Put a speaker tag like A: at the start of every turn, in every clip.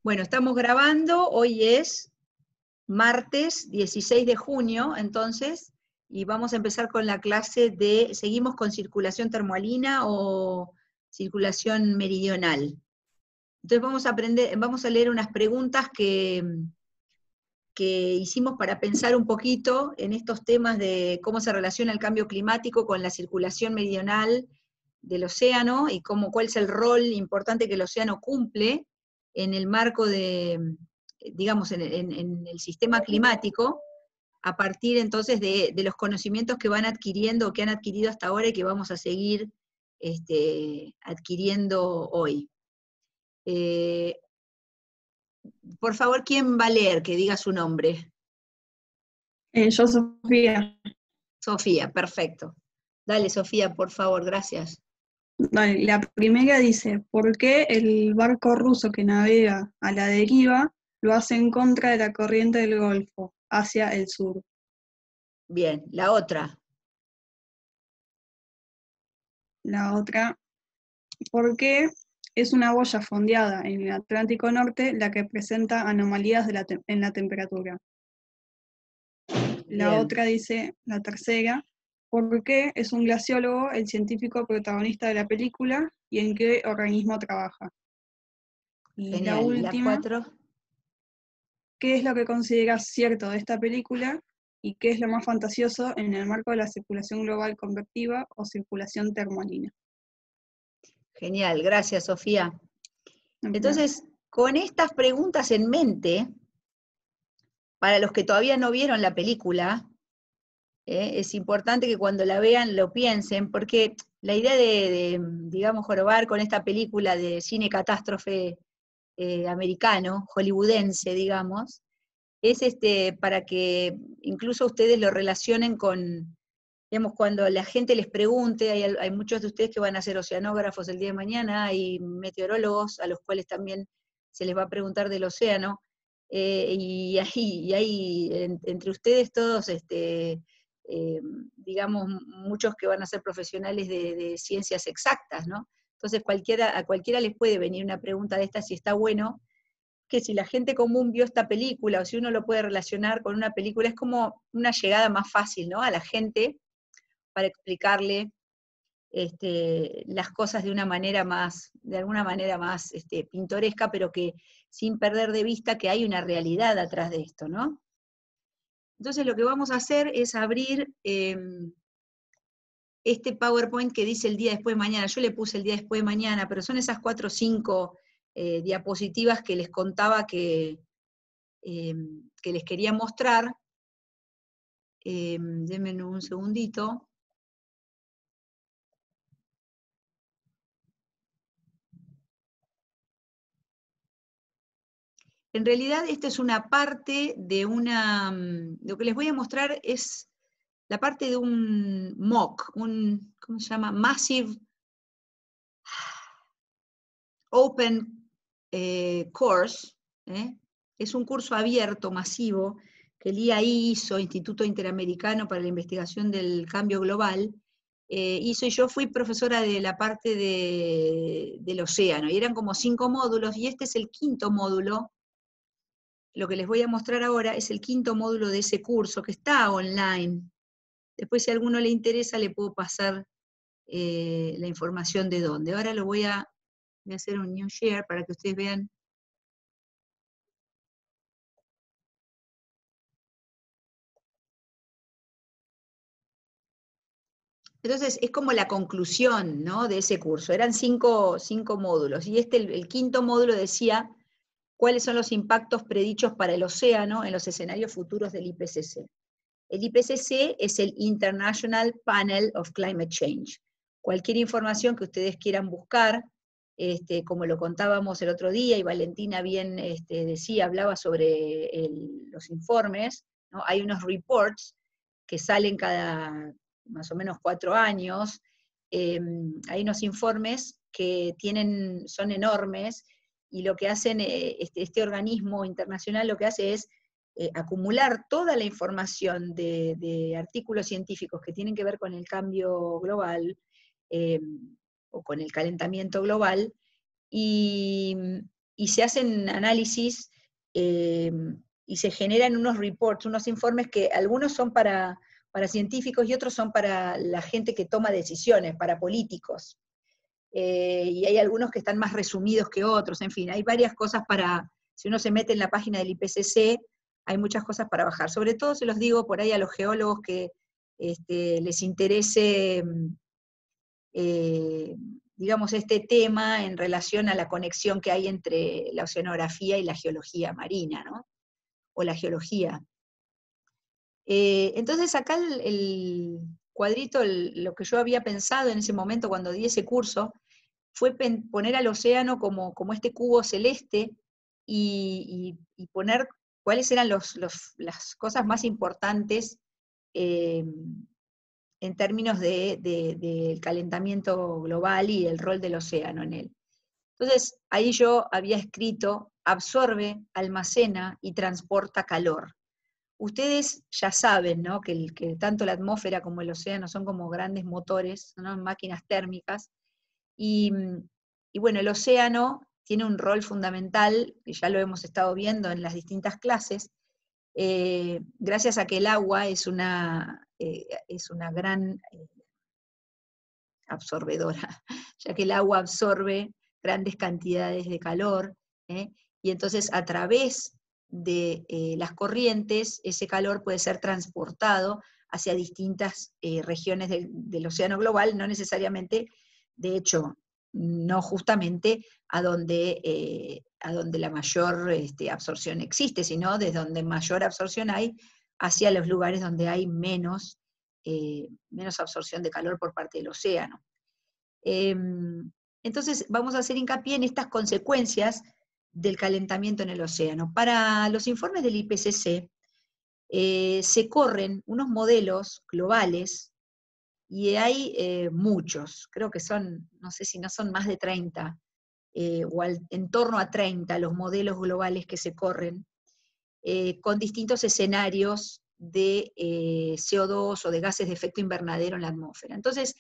A: Bueno, estamos grabando, hoy es martes 16 de junio, entonces, y vamos a empezar con la clase de, seguimos con circulación termohalina o circulación meridional. Entonces vamos a leer unas preguntas que hicimos para pensar un poquito en estos temas de cómo se relaciona el cambio climático con la circulación meridional del océano y cuál es el rol importante que el océano cumple en el marco de, digamos, en el sistema climático, a partir entonces de los conocimientos que van adquiriendo o que han adquirido hasta ahora y que vamos a seguir adquiriendo hoy. Por favor, ¿quién va a leer? Que diga su nombre.
B: Yo, Sofía.
A: Sofía, perfecto. Dale, Sofía, por favor, gracias.
B: Vale, la primera dice, ¿por qué el barco ruso que navega a la deriva lo hace en contra de la corriente del Golfo, hacia el sur?
A: Bien, la otra.
B: La otra, ¿por qué es una boya fondeada en el Atlántico Norte la que presenta anomalías en la temperatura? La
A: Bien.
B: otra dice, la tercera, ¿por qué es un glaciólogo el científico protagonista de la película y en qué organismo trabaja? Y
A: Genial.
B: la última,
A: La 4.
B: ¿qué es lo que consideras cierto de esta película y qué es lo más fantasioso en el marco de la circulación global convectiva o circulación termohalina?
A: Genial, gracias, Sofía. Entonces, con estas preguntas en mente, para los que todavía no vieron la película, es importante que cuando la vean lo piensen, porque la idea digamos, jorobar con esta película de cine catástrofe americano, hollywoodense, digamos, es para que incluso ustedes lo relacionen con, digamos, cuando la gente les pregunte, hay muchos de ustedes que van a ser oceanógrafos el día de mañana, hay meteorólogos a los cuales también se les va a preguntar del océano, y hay entre ustedes todos, digamos, muchos que van a ser profesionales de ciencias exactas, ¿no? Entonces a cualquiera les puede venir una pregunta de esta si está bueno, que si la gente común vio esta película, o si uno lo puede relacionar con una película, es como una llegada más fácil, ¿no? A la gente, para explicarle las cosas de alguna manera más pintoresca, pero que sin perder de vista que hay una realidad atrás de esto, ¿no? Entonces lo que vamos a hacer es abrir este PowerPoint que dice el día después de mañana. Yo le puse el día después de mañana, pero son esas 4 o 5 diapositivas que les contaba que les quería mostrar. Denme un segundito. En realidad, esta es una parte de lo que les voy a mostrar es la parte de un MOOC, ¿cómo se llama? Massive Open Course, es un curso abierto, masivo, que el IAI hizo, Instituto Interamericano para la Investigación del Cambio Global, hizo, y yo fui profesora de la parte del océano, y eran como 5 módulos, y este es el 5.º módulo. Lo que les voy a mostrar ahora es el 5.º módulo de ese curso, que está online. Después, si a alguno le interesa, le puedo pasar la información de dónde. Ahora voy a hacer un new share para que ustedes vean. Entonces, es como la conclusión, ¿no?, de ese curso. Eran 5 módulos, y el 5.º módulo decía cuáles son los impactos predichos para el océano en los escenarios futuros del IPCC. El IPCC es el International Panel of Climate Change. Cualquier información que ustedes quieran buscar, como lo contábamos el otro día, y Valentina bien hablaba sobre los informes, ¿no? Hay unos reports que salen cada más o menos 4 años, hay unos informes que son enormes, y lo que hacen, este organismo internacional lo que hace es acumular toda la información de artículos científicos que tienen que ver con el cambio global, o con el calentamiento global, y y se hacen análisis y se generan unos reports, unos informes que algunos son para científicos y otros son para la gente que toma decisiones, para políticos. Y hay algunos que están más resumidos que otros, en fin, hay varias cosas si uno se mete en la página del IPCC, hay muchas cosas para bajar. Sobre todo se los digo por ahí a los geólogos que les interese, digamos, este tema en relación a la conexión que hay entre la oceanografía y la geología marina, ¿no? O la geología. Entonces acá el cuadrito, lo que yo había pensado en ese momento cuando di ese curso, fue poner al océano como este cubo celeste y poner cuáles eran las cosas más importantes en términos del calentamiento global y el rol del océano en él. Entonces, ahí yo había escrito, absorbe, almacena y transporta calor. Ustedes ya saben, ¿no?, que tanto la atmósfera como el océano son como grandes motores, ¿no?, máquinas térmicas, y bueno, el océano tiene un rol fundamental, que ya lo hemos estado viendo en las distintas clases, gracias a que el agua es una gran absorbedora, ya que el agua absorbe grandes cantidades de calor, y entonces a través de las corrientes, ese calor puede ser transportado hacia distintas regiones del océano global, no necesariamente, de hecho, no justamente a donde la mayor absorción existe, sino desde donde mayor absorción hay, hacia los lugares donde hay menos absorción de calor por parte del océano. Entonces vamos a hacer hincapié en estas consecuencias del calentamiento en el océano. Para los informes del IPCC se corren unos modelos globales, y hay muchos, creo que son, no sé si no son más de 30, o en torno a 30 los modelos globales que se corren, con distintos escenarios de CO2 o de gases de efecto invernadero en la atmósfera. Entonces,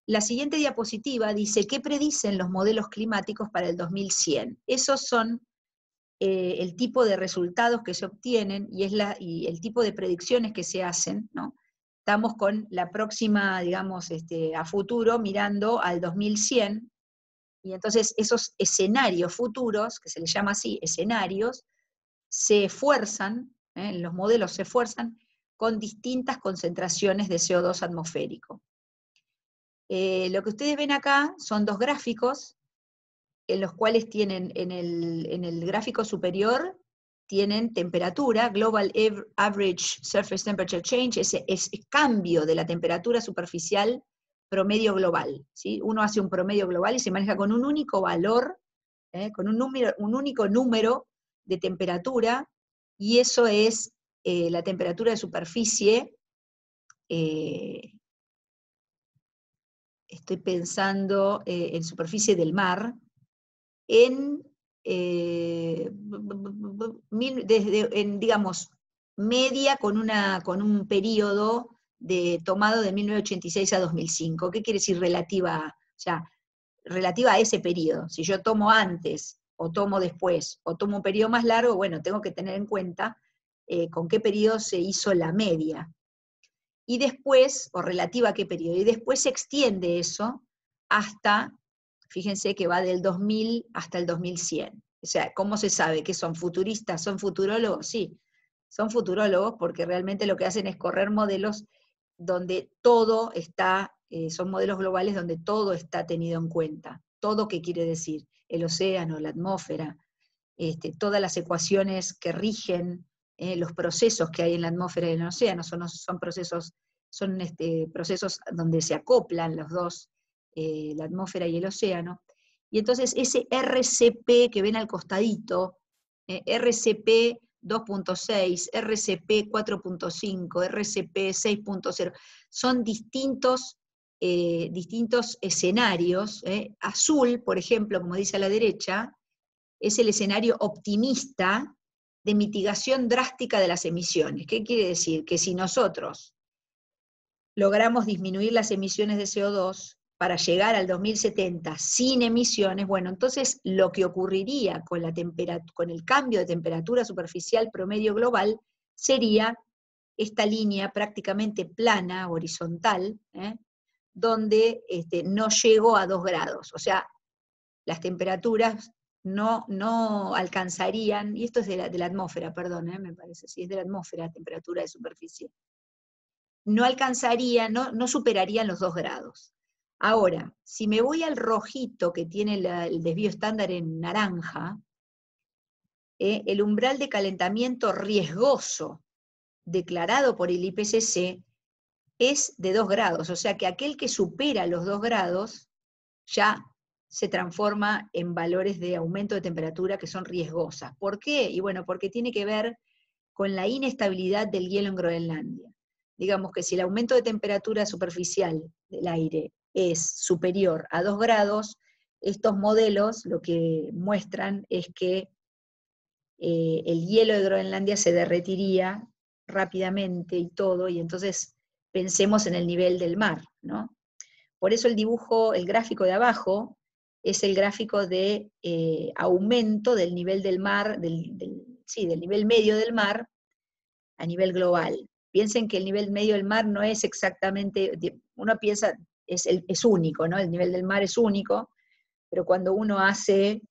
A: la siguiente diapositiva dice qué predicen los modelos climáticos para el 2100. Esos son el tipo de resultados que se obtienen y el tipo de predicciones que se hacen, ¿no? Estamos con la próxima, digamos, a futuro, mirando al 2100, y entonces esos escenarios futuros, que se les llama así, escenarios, se esfuerzan, los modelos se esfuerzan con distintas concentraciones de CO2 atmosférico. Lo que ustedes ven acá son dos gráficos, en los cuales tienen en el gráfico superior, tienen temperatura, Global Average Surface Temperature Change, es cambio de la temperatura superficial promedio global, ¿sí? Uno hace un promedio global y se maneja con un único valor, con un único número de temperatura, y eso es la temperatura de superficie, estoy pensando en superficie del mar, digamos, media con un periodo tomado de 1986 a 2005. ¿Qué quiere decir relativa? O sea, relativa a ese periodo. Si yo tomo antes, o tomo después, o tomo un periodo más largo, bueno, tengo que tener en cuenta con qué periodo se hizo la media. Y después, o relativa a qué periodo, y después se extiende eso hasta, fíjense que va del 2000 hasta el 2100. O sea, ¿cómo se sabe que son futuristas? ¿Son futurólogos? Sí, son futurólogos porque realmente lo que hacen es correr modelos donde todo está, son modelos globales donde todo está tenido en cuenta. Todo, ¿qué quiere decir? El océano, la atmósfera, todas las ecuaciones que rigen los procesos que hay en la atmósfera y en el océano, son procesos donde se acoplan los dos, la atmósfera y el océano. Y entonces ese RCP que ven al costadito, RCP 2.6, RCP 4.5, RCP 6.0, son distintos escenarios. Azul, por ejemplo, como dice a la derecha, es el escenario optimista de mitigación drástica de las emisiones. ¿Qué quiere decir? Que si nosotros logramos disminuir las emisiones de CO2 para llegar al 2070 sin emisiones, bueno, entonces lo que ocurriría con el cambio de temperatura superficial promedio global sería esta línea prácticamente plana, horizontal, donde no llegó a 2 grados. O sea, las temperaturas no alcanzarían, y esto es de la atmósfera, perdón, me parece, sí, es de la atmósfera, temperatura de superficie, no alcanzarían, no superarían los 2 grados. Ahora, si me voy al rojito que tiene el desvío estándar en naranja, el umbral de calentamiento riesgoso declarado por el IPCC es de 2 grados, o sea que aquel que supera los 2 grados ya se transforma en valores de aumento de temperatura que son riesgosas. ¿Por qué? Y bueno, porque tiene que ver con la inestabilidad del hielo en Groenlandia. Digamos que si el aumento de temperatura superficial del aire es superior a 2 grados, estos modelos lo que muestran es que el hielo de Groenlandia se derretiría rápidamente y todo, y entonces pensemos en el nivel del mar, ¿no? Por eso el dibujo, el gráfico de abajo, es el gráfico de aumento del nivel del mar, del nivel medio del mar a nivel global. Piensen que el nivel medio del mar no es exactamente, uno piensa, es único, ¿no? El nivel del mar es único, pero cuando uno hace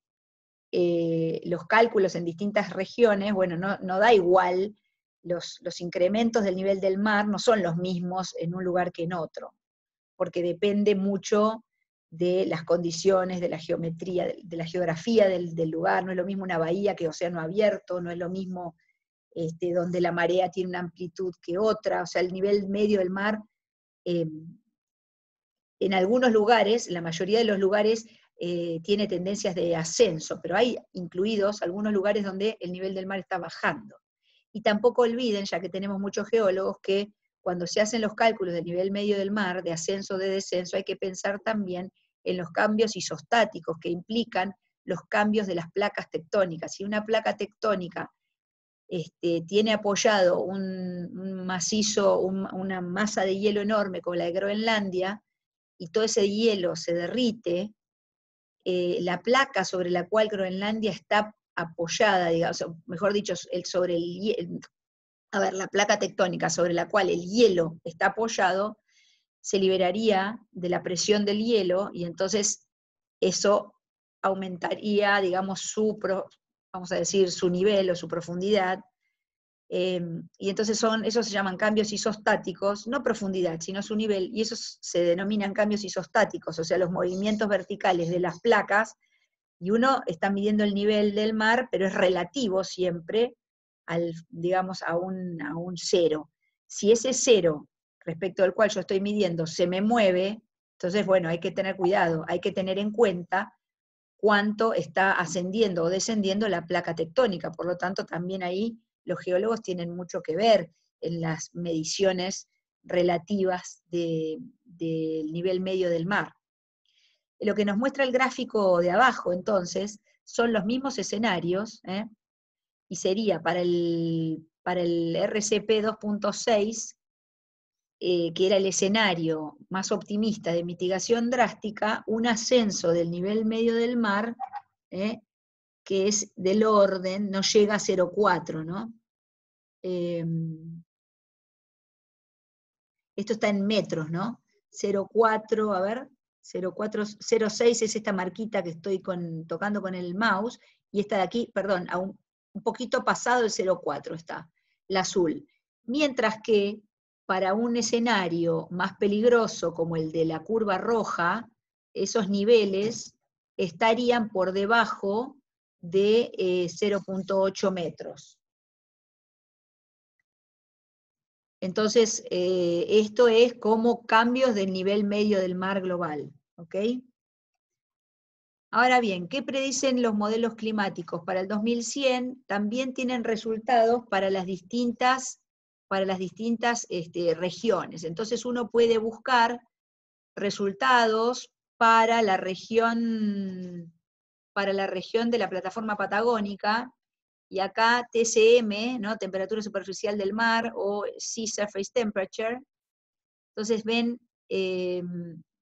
A: los cálculos en distintas regiones, bueno, no da igual, los incrementos del nivel del mar no son los mismos en un lugar que en otro, porque depende mucho de las condiciones, de la geometría, de la geografía del lugar. No es lo mismo una bahía que océano abierto, no es lo mismo donde la marea tiene una amplitud que otra, o sea, el nivel medio del mar, en algunos lugares, la mayoría de los lugares, tiene tendencias de ascenso, pero hay incluidos algunos lugares donde el nivel del mar está bajando. Y tampoco olviden, ya que tenemos muchos geólogos, que cuando se hacen los cálculos del nivel medio del mar, de ascenso o de descenso, hay que pensar también en los cambios isostáticos que implican los cambios de las placas tectónicas. Si una placa tectónica tiene apoyado un macizo, una masa de hielo enorme como la de Groenlandia, y todo ese hielo se derrite, la placa sobre la cual Groenlandia está apoyada, digamos, mejor dicho, la placa tectónica sobre la cual el hielo está apoyado, se liberaría de la presión del hielo, y entonces eso aumentaría, digamos, vamos a decir, su nivel o su profundidad, y entonces esos se llaman cambios isostáticos, no profundidad, sino su nivel, y esos se denominan cambios isostáticos, o sea, los movimientos verticales de las placas, y uno está midiendo el nivel del mar, pero es relativo siempre digamos, a un cero. Si ese cero, respecto al cual yo estoy midiendo, se me mueve, entonces, bueno, hay que tener cuidado, hay que tener en cuenta cuánto está ascendiendo o descendiendo la placa tectónica, por lo tanto, también ahí los geólogos tienen mucho que ver en las mediciones relativas del nivel medio del mar. Lo que nos muestra el gráfico de abajo, entonces, son los mismos escenarios, y sería para el RCP 2.6, que era el escenario más optimista de mitigación drástica, un ascenso del nivel medio del mar, que es del orden, no llega a 0,4, ¿no? Esto está en metros, ¿no? 0,4, a ver, 0,4, 0,6 es esta marquita que estoy tocando con el mouse, y esta de aquí, perdón, un poquito pasado el 0,4 está, la azul. Mientras que para un escenario más peligroso como el de la curva roja, esos niveles estarían por debajo de 0,8 metros. Entonces, esto es como cambios del nivel medio del mar global, ¿ok? Ahora bien, ¿qué predicen los modelos climáticos? Para el 2100 también tienen resultados para las distintas regiones. Entonces uno puede buscar resultados para la región de la plataforma patagónica, y acá TSM, ¿no? Temperatura superficial del mar, o Sea Surface Temperature. Entonces ven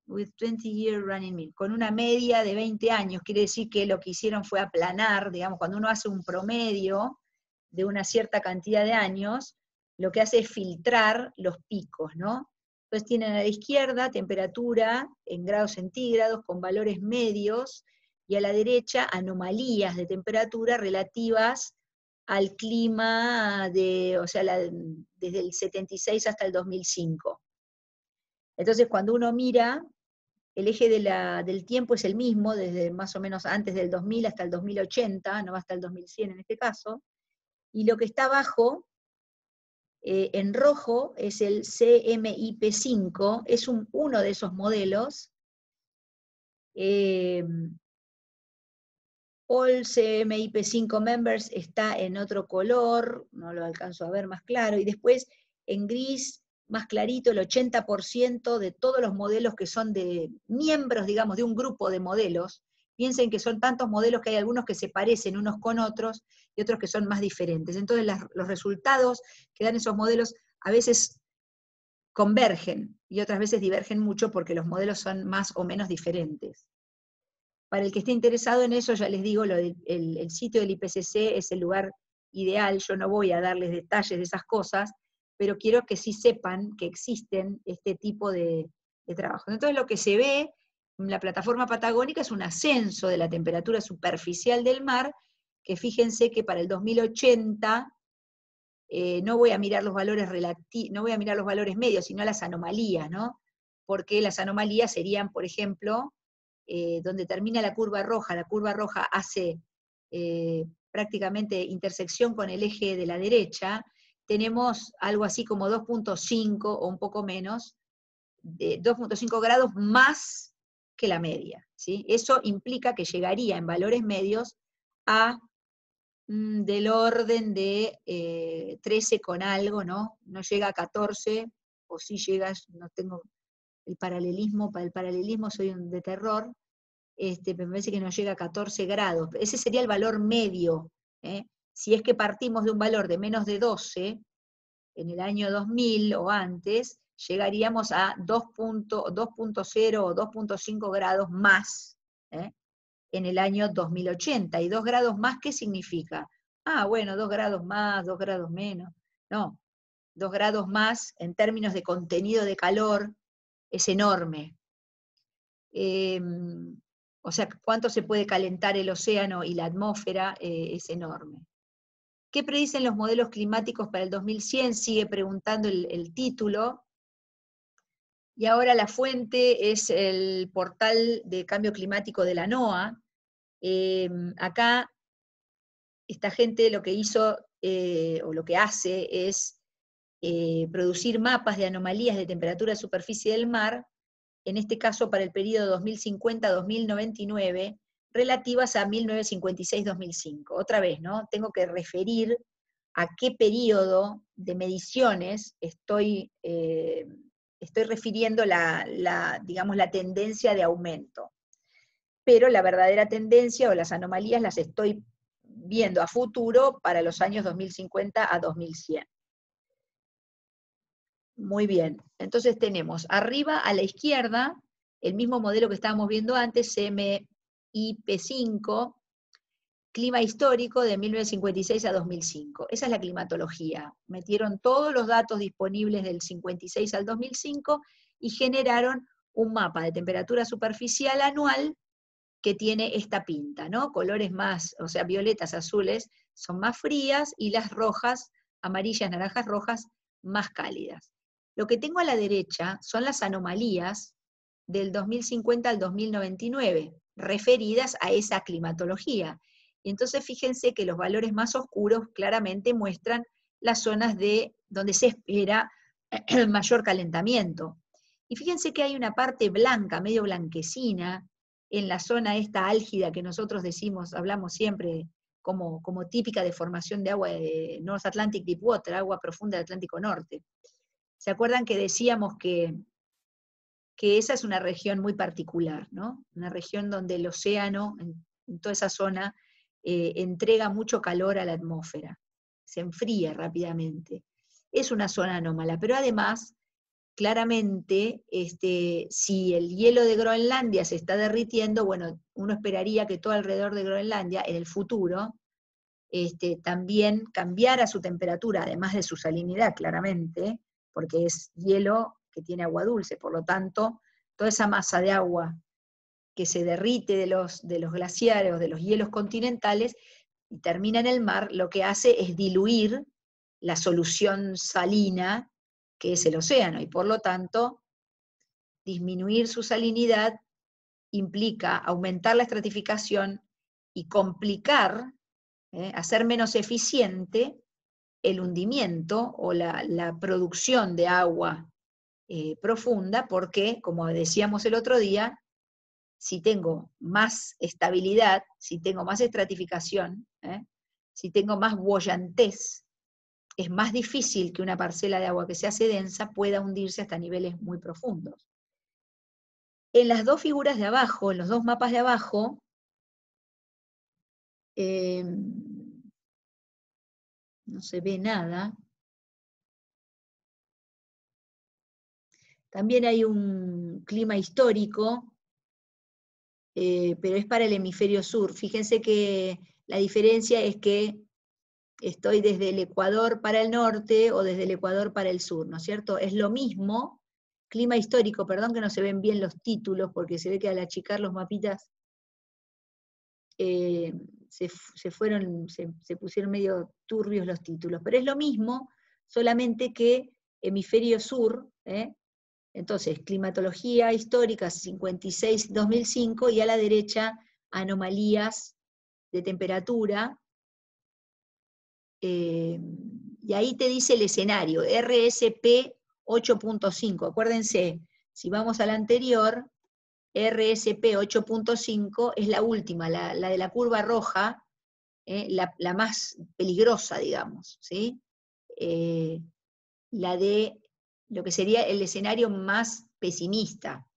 A: with 20-year running mean, con una media de 20 años, quiere decir que lo que hicieron fue aplanar, digamos, cuando uno hace un promedio de una cierta cantidad de años, lo que hace es filtrar los picos, ¿no? Entonces tienen a la izquierda temperatura en grados centígrados con valores medios, y a la derecha anomalías de temperatura relativas al clima o sea, desde el 76 hasta el 2005. Entonces, cuando uno mira, el eje del tiempo es el mismo, desde más o menos antes del 2000 hasta el 2080, no hasta el 2100 en este caso, y lo que está abajo, en rojo, es el CMIP5, es uno de esos modelos. All CMIP5 members está en otro color, no lo alcanzo a ver más claro, y después en gris, más clarito, el 80% de todos los modelos que son de miembros, digamos, de un grupo de modelos. Piensen que son tantos modelos que hay algunos que se parecen unos con otros y otros que son más diferentes. Entonces los resultados que dan esos modelos a veces convergen y otras veces divergen mucho porque los modelos son más o menos diferentes. Para el que esté interesado en eso, ya les digo, el sitio del IPCC es el lugar ideal. Yo no voy a darles detalles de esas cosas, pero quiero que sí sepan que existen este tipo de trabajos. Entonces lo que se ve en la plataforma patagónica es un ascenso de la temperatura superficial del mar, que fíjense que para el 2080, no voy a mirar los valores no voy a mirar los valores medios, sino las anomalías, ¿no? Porque las anomalías serían, por ejemplo, donde termina la curva roja hace prácticamente intersección con el eje de la derecha, tenemos algo así como 2.5 o un poco menos, 2.5 grados más que la media, ¿sí? Eso implica que llegaría en valores medios a del orden de 13 con algo, ¿no? No llega a 14, o sí llega, no tengo para el paralelismo soy de terror, me parece que no llega a 14 grados. Ese sería el valor medio. Si es que partimos de un valor de menos de 12, en el año 2000 o antes, llegaríamos a 2.0 o 2.5 grados más en el año 2080. ¿Y 2 grados más qué significa? Ah, bueno, 2 grados más, 2 grados menos. No, 2 grados más en términos de contenido de calor es enorme. O sea, cuánto se puede calentar el océano y la atmósfera es enorme. ¿Qué predicen los modelos climáticos para el 2100? Sigue preguntando el título. Y ahora la fuente es el portal de cambio climático de la NOAA. Acá, esta gente lo que hizo, o lo que hace, es producir mapas de anomalías de temperatura de superficie del mar, en este caso para el periodo 2050-2099, relativas a 1956-2005. Otra vez, ¿no? Tengo que referir a qué periodo de mediciones estoy refiriendo digamos, la tendencia de aumento. Pero la verdadera tendencia o las anomalías las estoy viendo a futuro para los años 2050 a 2100. Muy bien, entonces tenemos arriba a la izquierda el mismo modelo que estábamos viendo antes, CMIP5, clima histórico de 1956 a 2005. Esa es la climatología. Metieron todos los datos disponibles del 56 al 2005 y generaron un mapa de temperatura superficial anual que tiene esta pinta, ¿no? Colores más, o sea, violetas, azules, son más frías, y las rojas, amarillas, naranjas, rojas, más cálidas. Lo que tengo a la derecha son las anomalías del 2050 al 2099, referidas a esa climatología. Y entonces fíjense que los valores más oscuros claramente muestran las zonas donde se espera el mayor calentamiento. Y fíjense que hay una parte blanca, medio blanquecina, en la zona esta álgida que nosotros decimos, hablamos siempre como típica de formación de agua de North Atlantic Deep Water, agua profunda del Atlántico Norte. ¿Se acuerdan que decíamos que esa es una región muy particular, ¿no? Una región donde el océano, en toda esa zona, entrega mucho calor a la atmósfera, se enfría rápidamente. Es una zona anómala, pero además claramente, si el hielo de Groenlandia se está derritiendo, bueno, uno esperaría que todo alrededor de Groenlandia, en el futuro, también cambiara su temperatura, además de su salinidad, claramente, porque es hielo que tiene agua dulce, por lo tanto, toda esa masa de agua que se derrite de los glaciares o de los hielos continentales y termina en el mar, lo que hace es diluir la solución salina que es el océano, y por lo tanto, disminuir su salinidad implica aumentar la estratificación y complicar, hacer menos eficiente el hundimiento o la producción de agua profunda, porque, como decíamos el otro día, si tengo más estabilidad, si tengo más estratificación, si tengo más boyantez, es más difícil que una parcela de agua que se hace densa pueda hundirse hasta niveles muy profundos. En las dos figuras de abajo, en los dos mapas de abajo, no se ve nada. También hay un clima histórico, pero es para el hemisferio sur. Fíjense que la diferencia es que estoy desde el Ecuador para el norte o desde el Ecuador para el sur, ¿no es cierto? Es lo mismo, clima histórico, perdón que no se ven bien los títulos, porque se ve que al achicar los mapitas se pusieron medio turbios los títulos, pero es lo mismo, solamente que hemisferio sur, entonces climatología histórica 56-2005, y a la derecha anomalías de temperatura, y ahí te dice el escenario, RSP 8.5, acuérdense, si vamos al anterior, RSP 8.5 es la última, la de la curva roja, la más peligrosa, digamos, ¿sí? La de lo que sería el escenario más pesimista.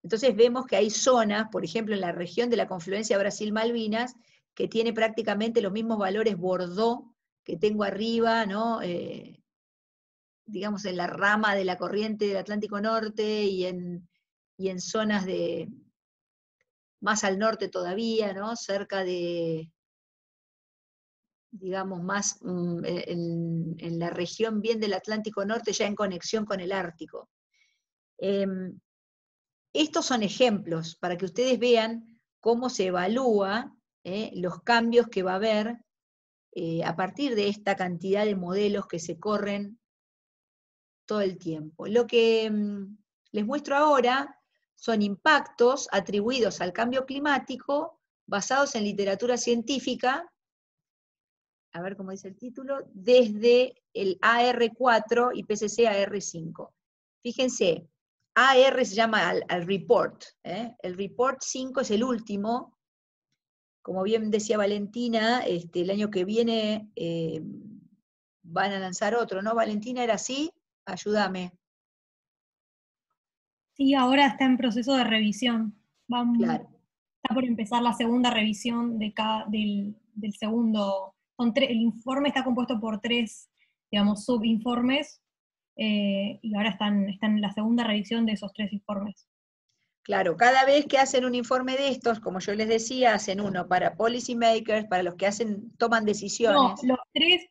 A: Entonces vemos que hay zonas, por ejemplo en la región de la confluencia Brasil-Malvinas, que tiene prácticamente los mismos valores Bordeaux que tengo arriba, ¿no? Digamos en la rama de la corriente del Atlántico Norte y en zonas de más al norte todavía, ¿no? Cerca de, digamos, más en la región bien del Atlántico Norte, ya en conexión con el Ártico. Estos son ejemplos para que ustedes vean cómo se evalúa los cambios que va a haber a partir de esta cantidad de modelos que se corren todo el tiempo. Lo que les muestro ahora son impactos atribuidos al cambio climático basados en literatura científica, a ver cómo dice el título, desde el AR4 y PCC AR5. Fíjense, AR se llama al report, el report 5 es el último, como bien decía Valentina, el año que viene van a lanzar otro, ¿no? Valentina, ¿era así? Ayúdame.
C: Sí, ahora está en proceso de revisión.
A: Claro.
C: Está por empezar la segunda revisión del segundo. El informe está compuesto por 3, digamos, subinformes, y ahora están en la segunda revisión de esos 3 informes.
A: Claro, cada vez que hacen un informe de estos, como yo les decía, hacen uno para policy makers, para los que toman decisiones.
C: No,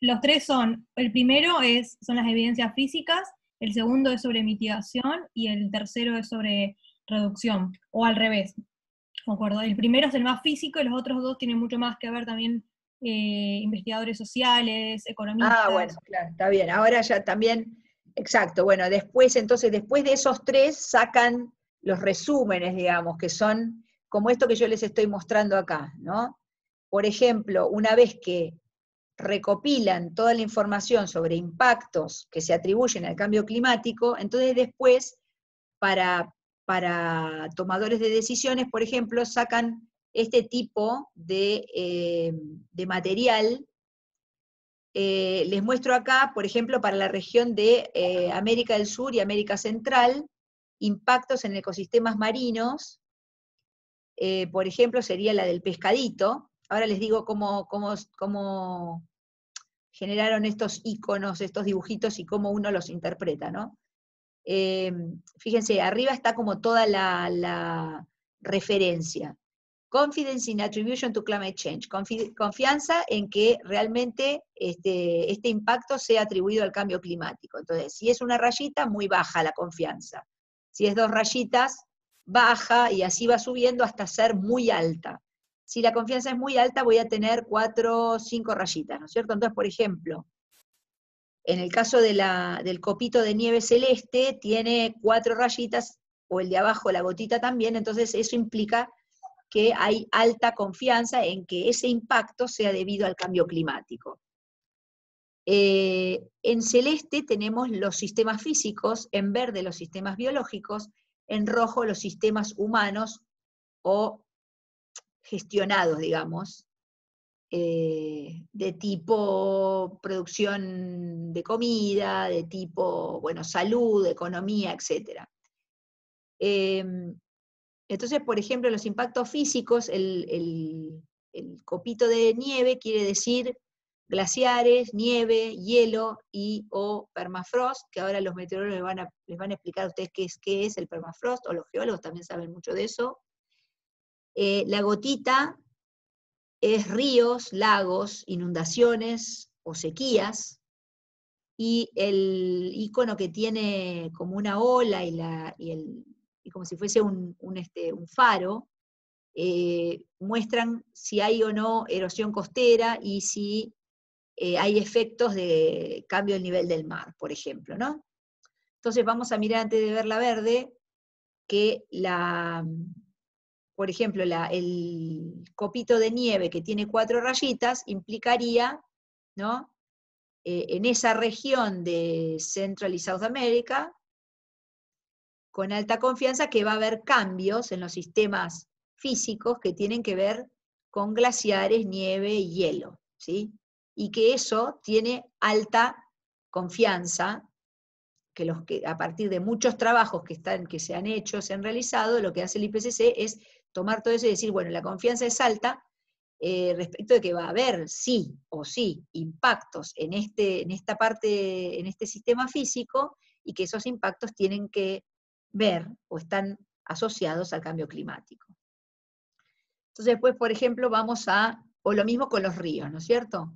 C: los tres son, el primero son las evidencias físicas, el segundo es sobre mitigación y el tercero es sobre reducción, o al revés. ¿De acuerdo? El primero es el más físico y los otros 2 tienen mucho más que ver también investigadores sociales, economistas.
A: Ah, bueno, claro, está bien. Ahora ya también, exacto, bueno, después de esos 3 sacan los resúmenes, digamos, que son como esto que yo les estoy mostrando acá, ¿no? Por ejemplo, una vez que recopilan toda la información sobre impactos que se atribuyen al cambio climático, entonces después, para tomadores de decisiones, por ejemplo, sacan este tipo de material. Les muestro acá, por ejemplo, para la región de América del Sur y América Central, impactos en ecosistemas marinos, por ejemplo, sería la del pescadito. Ahora les digo cómo generaron estos iconos, estos dibujitos y cómo uno los interpreta, ¿no? Fíjense, arriba está como toda la referencia. Confidence in attribution to climate change. Confianza en que realmente este impacto sea atribuido al cambio climático. Entonces, si es una rayita, muy baja la confianza. Si es 2 rayitas, baja, y así va subiendo hasta ser muy alta. Si la confianza es muy alta, voy a tener 4 o 5 rayitas, ¿no es cierto? Entonces, por ejemplo, en el caso del copito de nieve celeste, tiene 4 rayitas, o el de abajo, la gotita también, entonces eso implica que hay alta confianza en que ese impacto sea debido al cambio climático. En celeste tenemos los sistemas físicos, en verde los sistemas biológicos, en rojo los sistemas humanos o gestionados, digamos, de tipo producción de comida, de tipo, bueno, salud, economía, etc. Entonces, por ejemplo, los impactos físicos, el copito de nieve quiere decir glaciares, nieve, hielo o permafrost, que ahora los meteorólogos les van a explicar a ustedes qué es el permafrost, o los geólogos también saben mucho de eso. La gotita es ríos, lagos, inundaciones o sequías, y el icono que tiene como una ola y como si fuese un faro, muestran si hay o no erosión costera y si hay efectos de cambio del nivel del mar, por ejemplo, ¿no? Entonces vamos a mirar, antes de ver la verde, que por ejemplo, el copito de nieve que tiene 4 rayitas implicaría, ¿no?, en esa región de Central y South America, con alta confianza, que va a haber cambios en los sistemas físicos que tienen que ver con glaciares, nieve y hielo, ¿sí? Y que eso tiene alta confianza, que a partir de muchos trabajos que se han hecho, se han realizado, lo que hace el IPCC es tomar todo eso y decir, bueno, la confianza es alta respecto de que va a haber sí o sí impactos en esta parte, en este sistema físico, y que esos impactos tienen que ver o están asociados al cambio climático. Entonces después, por ejemplo, o lo mismo con los ríos, ¿no es cierto?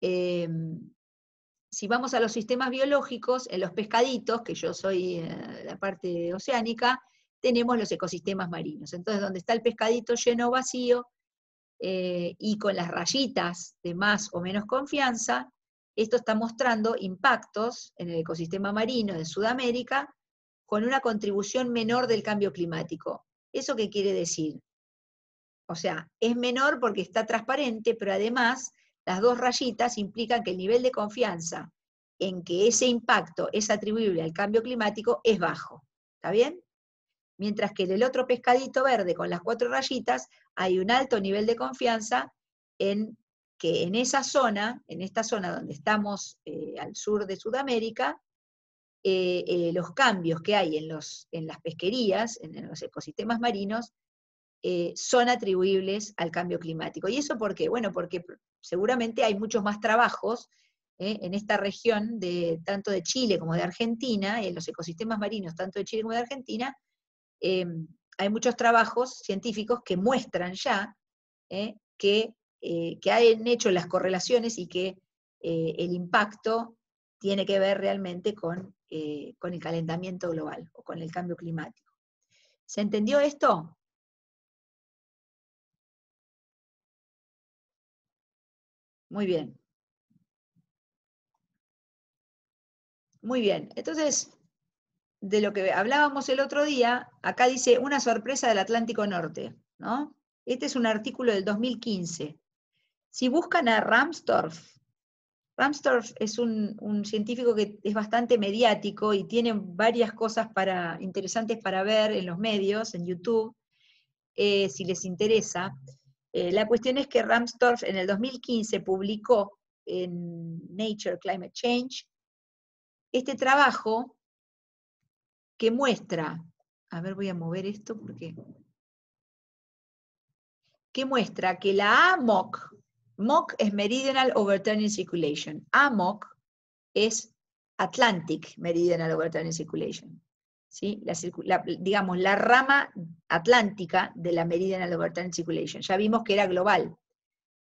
A: Si vamos a los sistemas biológicos, en los pescaditos, que yo soy la parte oceánica, tenemos los ecosistemas marinos. Entonces, donde está el pescadito lleno o vacío, y con las rayitas de más o menos confianza, esto está mostrando impactos en el ecosistema marino de Sudamérica con una contribución menor del cambio climático. ¿Eso qué quiere decir? O sea, es menor porque está transparente, pero además las 2 rayitas implican que el nivel de confianza en que ese impacto es atribuible al cambio climático es bajo. ¿Está bien? Mientras que en el otro pescadito verde con las 4 rayitas hay un alto nivel de confianza en que en esta zona donde estamos al sur de Sudamérica, los cambios que hay en las pesquerías, en los ecosistemas marinos, son atribuibles al cambio climático. ¿Y eso por qué? Bueno, porque seguramente hay muchos más trabajos en esta región, tanto de Chile como de Argentina, en los ecosistemas marinos tanto de Chile como de Argentina, hay muchos trabajos científicos que muestran ya que han hecho las correlaciones y que el impacto tiene que ver realmente con el calentamiento global o con el cambio climático. ¿Se entendió esto? Muy bien. Muy bien. Entonces, de lo que hablábamos el otro día, acá dice una sorpresa del Atlántico Norte, ¿no? Este es un artículo del 2015. Si buscan a Rahmstorf es un científico que es bastante mediático y tiene varias cosas interesantes para ver en los medios, en YouTube, si les interesa. La cuestión es que Rahmstorf en el 2015 publicó en Nature Climate Change este trabajo que muestra, a ver, voy a mover esto que muestra que la AMOC, MOC es Meridional Overturning Circulation. AMOC es Atlantic Meridional Overturning Circulation. ¿Sí? Digamos, la rama atlántica de la Meridional Overturning Circulation. Ya vimos que era global.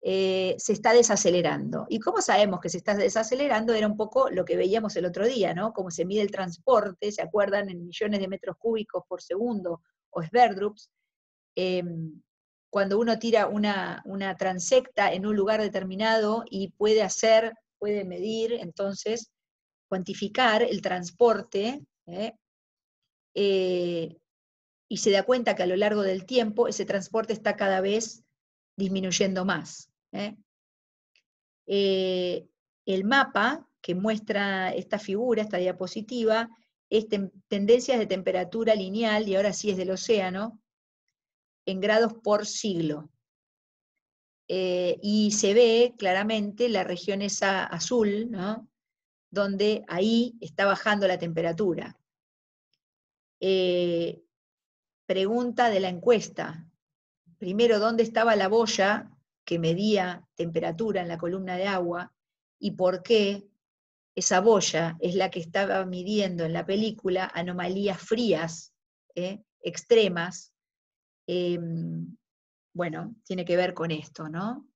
A: Se está desacelerando. ¿Y cómo sabemos que se está desacelerando? Era un poco lo que veíamos el otro día, ¿no? Cómo se mide el transporte, ¿se acuerdan? En millones de metros cúbicos por segundo, o Sverdrups. Cuando uno tira una transecta en un lugar determinado y puede medir, entonces, cuantificar el transporte, y se da cuenta que a lo largo del tiempo ese transporte está cada vez disminuyendo más. El mapa que muestra esta figura, esta diapositiva, es tendencias de temperatura lineal, y ahora sí es del océano, en grados por siglo. Y se ve claramente la región esa azul, ¿no? Donde ahí está bajando la temperatura. Pregunta de la encuesta. Primero, ¿dónde estaba la boya que medía temperatura en la columna de agua? ¿Y por qué esa boya es la que estaba midiendo en la película anomalías frías, extremas? Bueno, tiene que ver con esto, ¿no?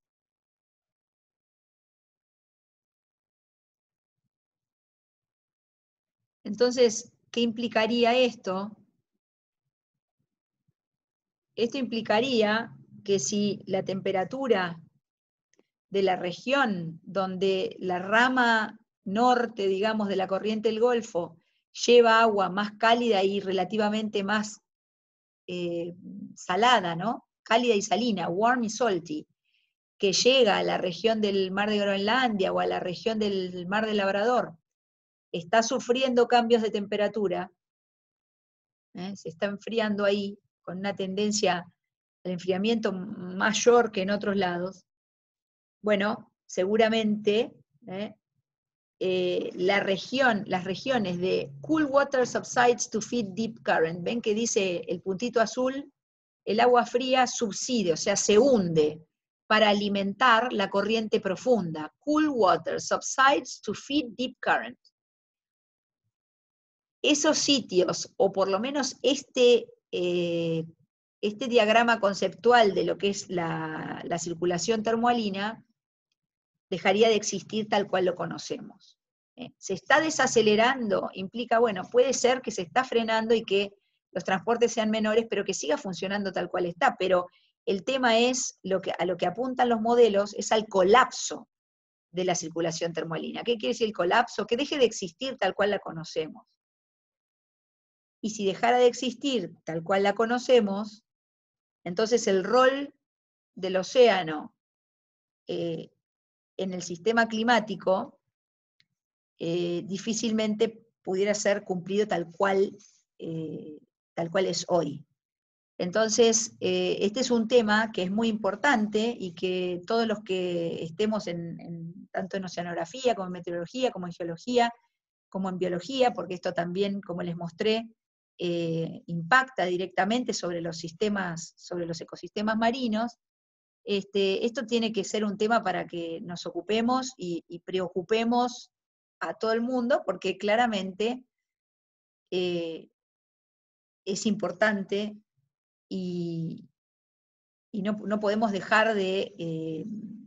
A: Entonces, ¿qué implicaría esto? Esto implicaría que si la temperatura de la región donde la rama norte, digamos, de la corriente del Golfo lleva agua más cálida y relativamente más salada, ¿no? Cálida y salina, warm y salty, que llega a la región del mar de Groenlandia o a la región del mar del Labrador, está sufriendo cambios de temperatura, se está enfriando ahí, con una tendencia al enfriamiento mayor que en otros lados. Bueno, seguramente las regiones de cool water subsides to feed deep current, ven que dice el puntito azul, el agua fría subside, o sea, se hunde para alimentar la corriente profunda. Cool water subsides to feed deep current. Esos sitios, o por lo menos este diagrama conceptual de lo que es la circulación termohalina, dejaría de existir tal cual lo conocemos. Se está desacelerando, implica, bueno, puede ser que se está frenando y que los transportes sean menores, pero que siga funcionando tal cual está, pero el tema es, a lo que apuntan los modelos, es al colapso de la circulación termohalina. ¿Qué quiere decir el colapso? Que deje de existir tal cual la conocemos. Y si dejara de existir tal cual la conocemos, entonces el rol del océano en el sistema climático difícilmente pudiera ser cumplido tal cual es hoy. Entonces, este es un tema que es muy importante y que todos los que estemos tanto en oceanografía, como en meteorología, como en geología, como en biología, porque esto también, como les mostré, impacta directamente sobre los ecosistemas marinos. Esto tiene que ser un tema para que nos ocupemos y preocupemos a todo el mundo, porque claramente es importante y no podemos dejar de,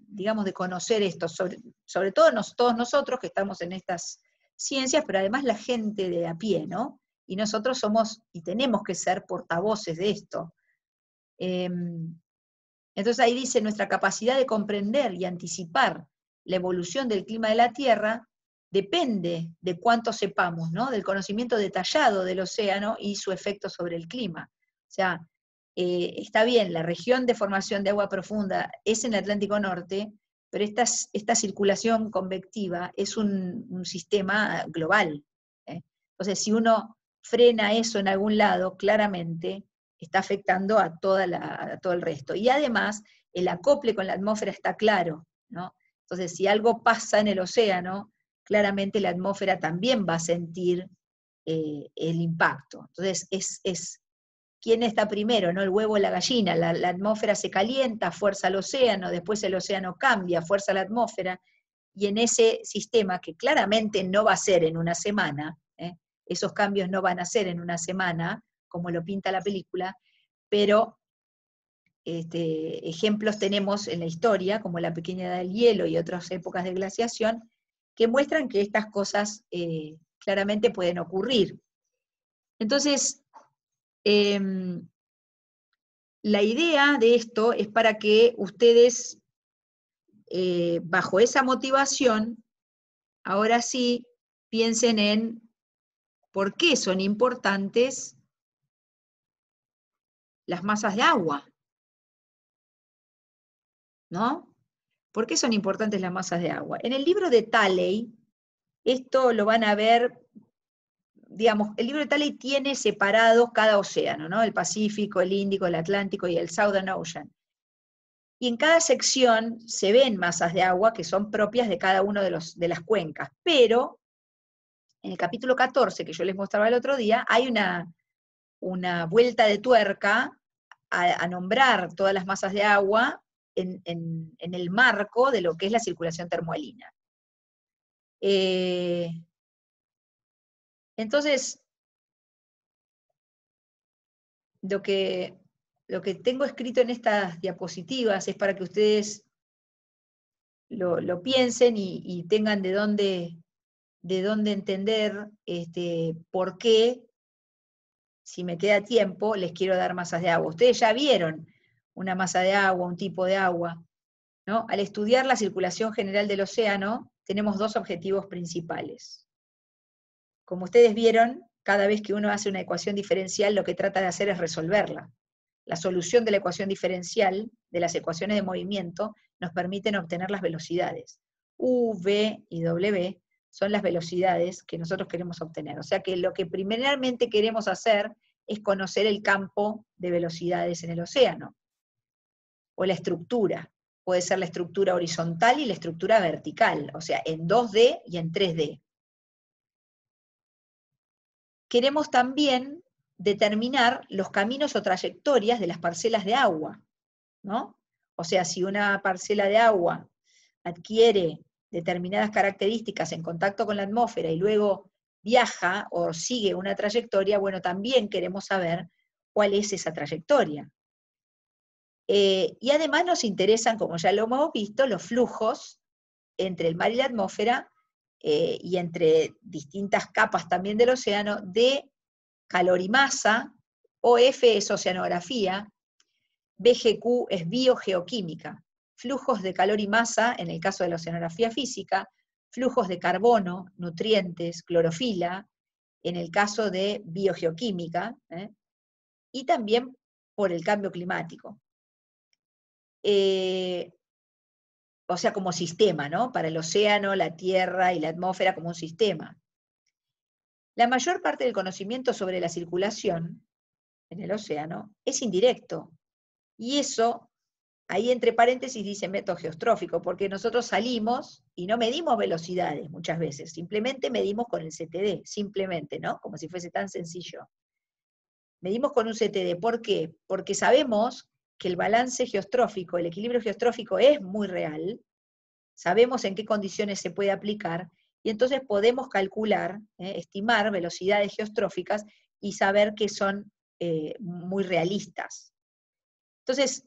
A: digamos, de conocer esto, sobre todo todos nosotros que estamos en estas ciencias, pero además la gente de a pie, ¿no? Y nosotros somos y tenemos que ser portavoces de esto. Entonces ahí dice, nuestra capacidad de comprender y anticipar la evolución del clima de la Tierra depende de cuánto sepamos, ¿no? Del conocimiento detallado del océano y su efecto sobre el clima. O sea, está bien, la región de formación de agua profunda es en el Atlántico Norte, pero esta circulación convectiva es un sistema global. Entonces, si uno frena eso en algún lado, claramente está afectando a todo el resto. Y además, el acople con la atmósfera está claro, ¿no? Entonces, si algo pasa en el océano, claramente la atmósfera también va a sentir el impacto. Entonces, es quién está primero, ¿no? El huevo o la gallina. La atmósfera se calienta, fuerza al océano, después el océano cambia, fuerza la atmósfera, y en ese sistema, que claramente no va a ser en una semana, esos cambios no van a ser en una semana, como lo pinta la película, pero ejemplos tenemos en la historia, como la pequeña edad del hielo y otras épocas de glaciación, que muestran que estas cosas claramente pueden ocurrir. Entonces, la idea de esto es para que ustedes, bajo esa motivación, ahora sí piensen en por qué son importantes las masas de agua, ¿no? ¿Por qué son importantes las masas de agua? En el libro de Talley, esto lo van a ver, digamos, el libro de Talley tiene separados cada océano, ¿no? El Pacífico, el Índico, el Atlántico y el Southern Ocean. Y en cada sección se ven masas de agua que son propias de cada uno de las cuencas, pero en el capítulo 14, que yo les mostraba el otro día, hay una vuelta de tuerca a nombrar todas las masas de agua en el marco de lo que es la circulación termohalina. Entonces, lo que tengo escrito en estas diapositivas es para que ustedes lo piensen y tengan de dónde entender por qué, si me queda tiempo, les quiero dar masas de agua. Ustedes ya vieron una masa de agua, un tipo de agua, ¿no? Al estudiar la circulación general del océano, tenemos dos objetivos principales. Como ustedes vieron, cada vez que uno hace una ecuación diferencial, lo que trata de hacer es resolverla. La solución de la ecuación diferencial, de las ecuaciones de movimiento, nos permiten obtener las velocidades. U, V y W son las velocidades que nosotros queremos obtener. O sea que lo que primeramente queremos hacer es conocer el campo de velocidades en el océano, o la estructura. Puede ser la estructura horizontal y la estructura vertical, o sea, en 2D y en 3D. Queremos también determinar los caminos o trayectorias de las parcelas de agua, ¿no? O sea, si una parcela de agua adquiere determinadas características en contacto con la atmósfera y luego viaja o sigue una trayectoria, bueno, también queremos saber cuál es esa trayectoria. Y además nos interesan, como ya lo hemos visto, los flujos entre el mar y la atmósfera, y entre distintas capas también del océano, de calor y masa. OF es oceanografía, BGQ es biogeoquímica, flujos de calor y masa en el caso de la oceanografía física, flujos de carbono, nutrientes, clorofila, en el caso de biogeoquímica, y también por el cambio climático. O sea, como sistema, ¿no? Para el océano, la tierra y la atmósfera como un sistema. La mayor parte del conocimiento sobre la circulación en el océano es indirecto. Y eso, ahí entre paréntesis dice método geostrófico, porque nosotros salimos y no medimos velocidades muchas veces, simplemente medimos con el CTD, simplemente, ¿no? Como si fuese tan sencillo. Medimos con un CTD, ¿por qué? Porque sabemos que el balance geostrófico, el equilibrio geostrófico es muy real, sabemos en qué condiciones se puede aplicar, y entonces podemos calcular, estimar velocidades geostróficas y saber que son muy realistas. Entonces,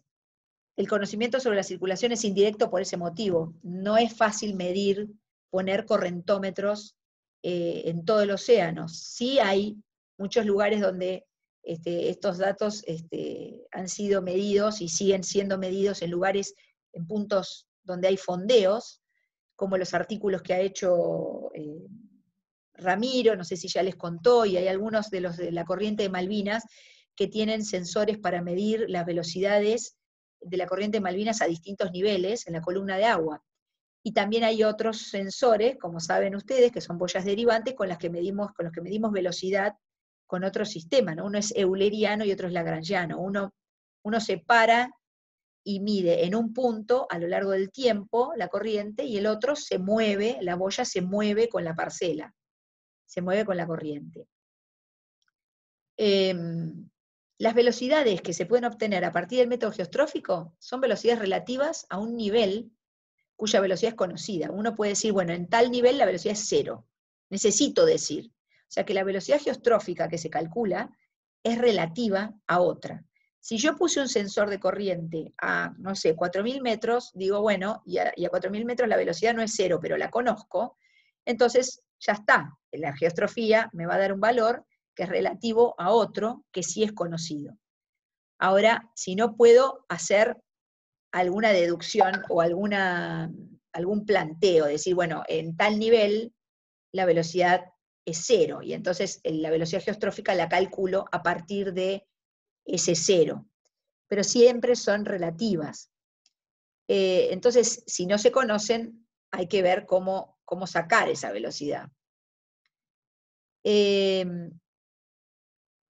A: el conocimiento sobre la circulación es indirecto por ese motivo. No es fácil medir, poner correntómetros en todo el océano. Sí hay muchos lugares donde estos datos han sido medidos y siguen siendo medidos en lugares, en puntos donde hay fondeos, como los artículos que ha hecho Ramiro, no sé si ya les contó, y hay algunos de los de la corriente de Malvinas que tienen sensores para medir las velocidades de la corriente de Malvinas a distintos niveles en la columna de agua. Y también hay otros sensores, como saben ustedes, que son boyas derivantes con los que medimos velocidad con otro sistema, ¿no? Uno es euleriano y otro es lagrangiano. Uno separa y mide en un punto a lo largo del tiempo la corriente, y el otro se mueve, la boya se mueve con la parcela, se mueve con la corriente. las velocidades que se pueden obtener a partir del método geostrófico son velocidades relativas a un nivel cuya velocidad es conocida. Uno puede decir, bueno, en tal nivel la velocidad es 0. Necesito decir. O sea que la velocidad geostrófica que se calcula es relativa a otra. Si yo puse un sensor de corriente a, no sé, 4.000 metros, digo, bueno, y a 4.000 metros la velocidad no es 0, pero la conozco, entonces ya está. La geostrofía me va a dar un valor que es relativo a otro que sí es conocido. Ahora, si no puedo hacer alguna deducción o algún planteo, decir, bueno, en tal nivel la velocidad es 0, y entonces la velocidad geostrófica la calculo a partir de ese 0, pero siempre son relativas. Entonces, si no se conocen, hay que ver cómo sacar esa velocidad.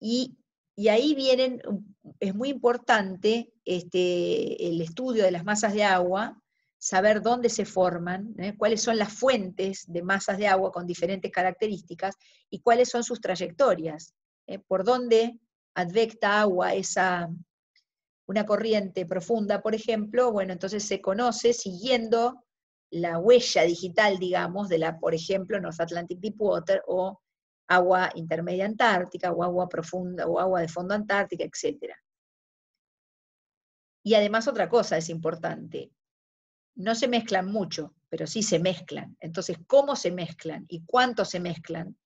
A: Y ahí vienen, es muy importante el estudio de las masas de agua, saber dónde se forman, cuáles son las fuentes de masas de agua con diferentes características, y cuáles son sus trayectorias, por dónde advecta agua una corriente profunda, por ejemplo. Bueno, entonces se conoce siguiendo la huella digital, digamos, por ejemplo, North Atlantic Deepwater, o agua intermedia antártica, o agua profunda, o agua de fondo antártica, etc. Y además otra cosa es importante, no se mezclan mucho, pero sí se mezclan. Entonces, cómo se mezclan y cuánto se mezclan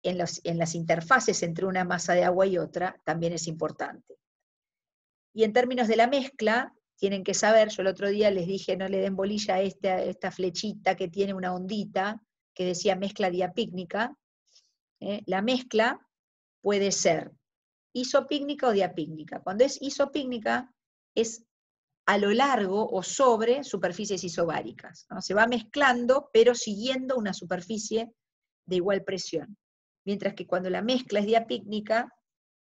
A: en las interfaces entre una masa de agua y otra también es importante. Y en términos de la mezcla, tienen que saber, yo el otro día les dije, no le den bolilla a esta flechita que tiene una ondita, que decía mezcla diapícnica. La mezcla puede ser isopícnica o diapícnica. Cuando es isopícnica, es a lo largo o sobre superficies isobáricas, ¿no? Se va mezclando, pero siguiendo una superficie de igual presión. Mientras que cuando la mezcla es diapícnica,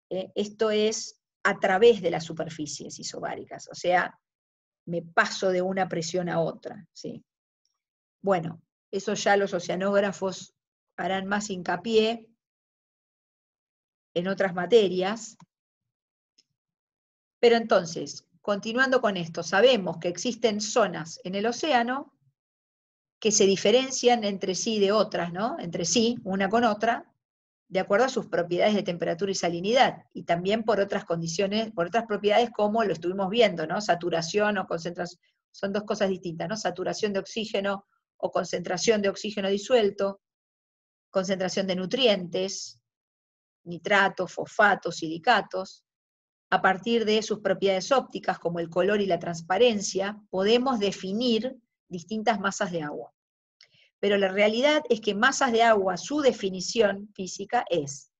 A: esto es a través de las superficies isobáricas, o sea, me paso de una presión a otra, ¿sí? Bueno, eso ya los oceanógrafos harán más hincapié en otras materias. Pero entonces, continuando con esto, sabemos que existen zonas en el océano que se diferencian entre sí de otras, ¿no? Entre sí, una con otra, de acuerdo a sus propiedades de temperatura y salinidad, y también por otras condiciones, por otras propiedades como lo estuvimos viendo, ¿no? Saturación o concentración, son dos cosas distintas, ¿no? Saturación de oxígeno o concentración de oxígeno disuelto, concentración de nutrientes, nitratos, fosfatos, silicatos. A partir de sus propiedades ópticas, como el color y la transparencia, podemos definir distintas masas de agua. Pero la realidad es que masas de agua, su definición física es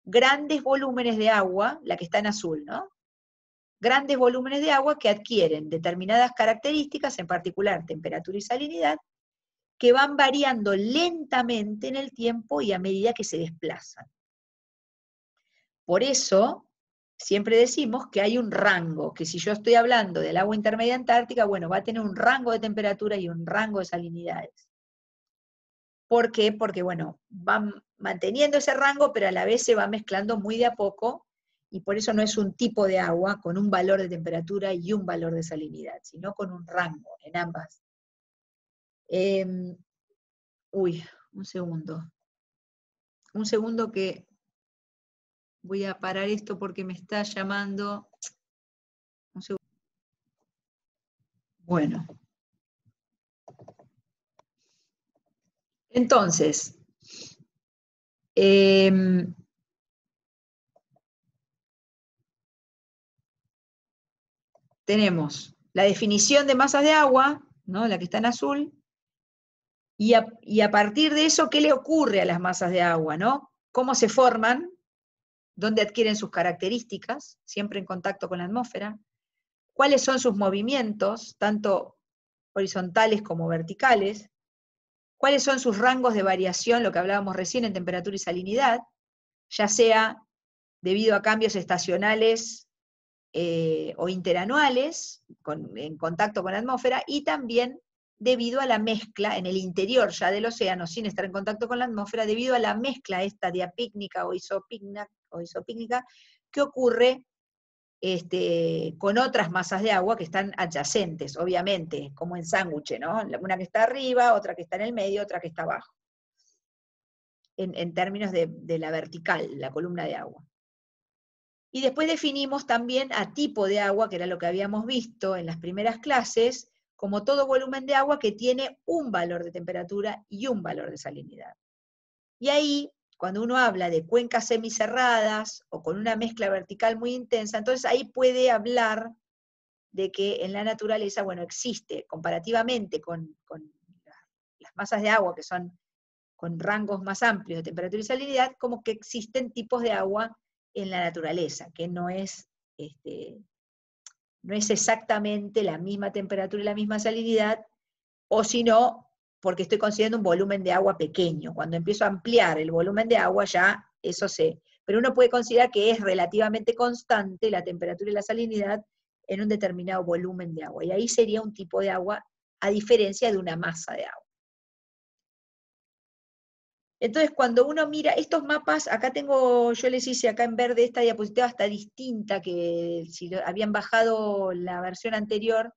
A: grandes volúmenes de agua, la que está en azul, ¿no? Grandes volúmenes de agua que adquieren determinadas características, en particular temperatura y salinidad, que van variando lentamente en el tiempo y a medida que se desplazan. Por eso, siempre decimos que hay un rango, que si yo estoy hablando del agua intermedia antártica, bueno, va a tener un rango de temperatura y un rango de salinidades. ¿Por qué? Porque, bueno, van manteniendo ese rango, pero a la vez se va mezclando muy de a poco, y por eso no es un tipo de agua con un valor de temperatura y un valor de salinidad, sino con un rango en ambas. Un segundo. Un segundo que voy a parar esto porque me está llamando. Un segundo. Bueno. Entonces, tenemos la definición de masas de agua, ¿no? La que está en azul, y a partir de eso, ¿qué le ocurre a las masas de agua, ¿no? ¿Cómo se forman? ¿Dónde adquieren sus características? Siempre en contacto con la atmósfera. ¿Cuáles son sus movimientos, tanto horizontales como verticales? ¿Cuáles son sus rangos de variación, lo que hablábamos recién en temperatura y salinidad? Ya sea debido a cambios estacionales o interanuales, en contacto con la atmósfera, y también debido a la mezcla en el interior ya del océano, sin estar en contacto con la atmósfera, debido a la mezcla esta diapícnica o isopícnica que ocurre con otras masas de agua que están adyacentes, obviamente, como en sándwich, ¿no? Una que está arriba, otra que está en el medio, otra que está abajo, en términos de la vertical, la columna de agua. Y después definimos también a tipo de agua, que era lo que habíamos visto en las primeras clases, como todo volumen de agua que tiene un valor de temperatura y un valor de salinidad. Y ahí, cuando uno habla de cuencas semicerradas o con una mezcla vertical muy intensa, entonces ahí puede hablar de que en la naturaleza, bueno, existe comparativamente con las masas de agua que son con rangos más amplios de temperatura y salinidad, como que existen tipos de agua en la naturaleza, que no es exactamente la misma temperatura y la misma salinidad, o si no, porque estoy considerando un volumen de agua pequeño. Cuando empiezo a ampliar el volumen de agua, ya eso sé. Pero uno puede considerar que es relativamente constante la temperatura y la salinidad en un determinado volumen de agua. Y ahí sería un tipo de agua, a diferencia de una masa de agua. Entonces, cuando uno mira estos mapas, acá tengo, yo les hice acá en verde, esta diapositiva está distinta que si habían bajado la versión anterior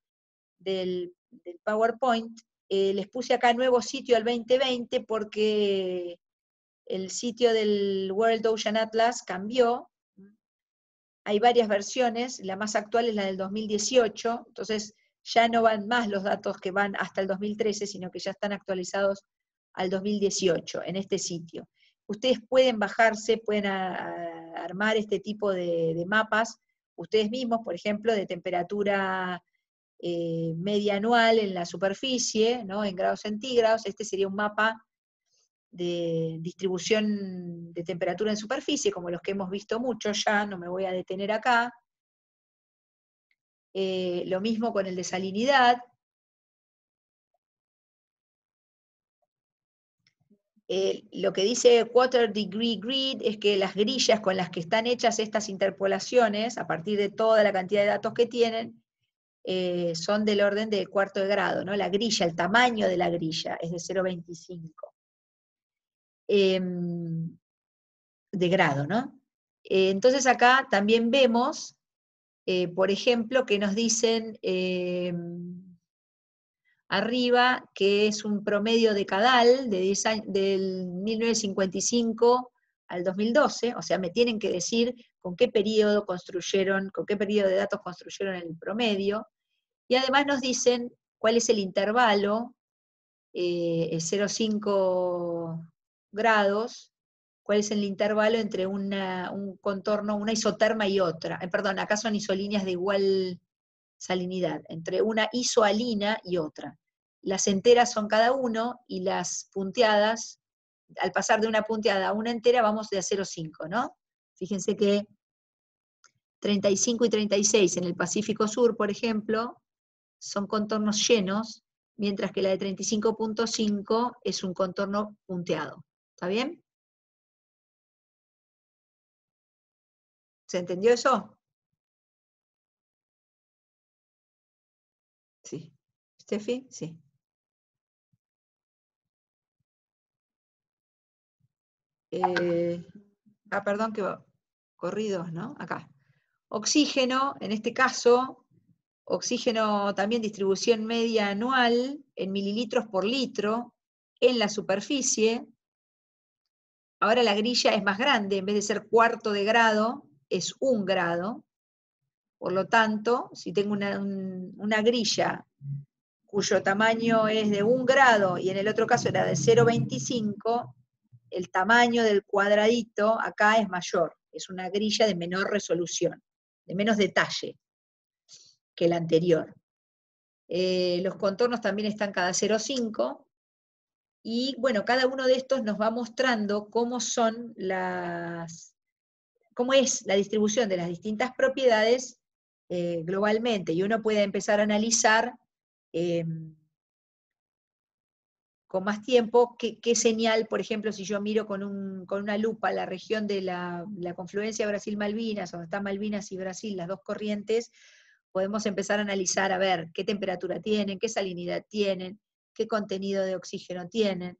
A: del PowerPoint, les puse acá nuevo sitio al 2020 porque el sitio del World Ocean Atlas cambió. Hay varias versiones, la más actual es la del 2018, entonces ya no van más los datos que van hasta el 2013, sino que ya están actualizados al 2018 en este sitio. Ustedes pueden bajarse, pueden armar este tipo de mapas, ustedes mismos, por ejemplo, de temperatura media anual en la superficie, ¿no? En grados centígrados. Este sería un mapa de distribución de temperatura en superficie, como los que hemos visto mucho ya, no me voy a detener acá. Lo mismo con el de salinidad. Lo que dice Water Degree Grid es que las grillas con las que están hechas estas interpolaciones, a partir de toda la cantidad de datos que tienen, son del orden de cuarto de grado, ¿no? La grilla, el tamaño de la grilla es de 0,25 de grado, ¿no? Entonces acá también vemos, por ejemplo, que nos dicen arriba que es un promedio decadal de 10 años, del 1955 al 2012, o sea, me tienen que decir con qué periodo construyeron, con qué periodo de datos construyeron el promedio, y además nos dicen cuál es el intervalo, 0,5 grados, cuál es el intervalo entre un contorno, una isoterma y otra. Perdón, acá son isolíneas de igual salinidad, entre una isoalina y otra. Las enteras son cada uno, y las punteadas, al pasar de una punteada a una entera, vamos de a 0,5, ¿no? Fíjense que 35 y 36 en el Pacífico Sur, por ejemplo, son contornos llenos, mientras que la de 35.5 es un contorno punteado. ¿Está bien? ¿Se entendió eso? Sí. ¿Steffi? Sí. Perdón, que corrí dos, ¿no? Acá. Oxígeno, en este caso, oxígeno también distribución media anual en mililitros por litro en la superficie. Ahora la grilla es más grande, en vez de ser cuarto de grado, es 1 grado. Por lo tanto, si tengo una grilla cuyo tamaño es de 1 grado y en el otro caso era de 0,25, el tamaño del cuadradito acá es mayor. Es una grilla de menor resolución, de menos detalle que la anterior. Los contornos también están cada 0,5, y bueno, cada uno de estos nos va mostrando cómo es la distribución de las distintas propiedades globalmente, y uno puede empezar a analizar con más tiempo qué señal, por ejemplo, si yo miro con una lupa la región de la confluencia Brasil-Malvinas, donde están Malvinas y Brasil, las dos corrientes, podemos empezar a analizar, a ver qué temperatura tienen, qué salinidad tienen, qué contenido de oxígeno tienen.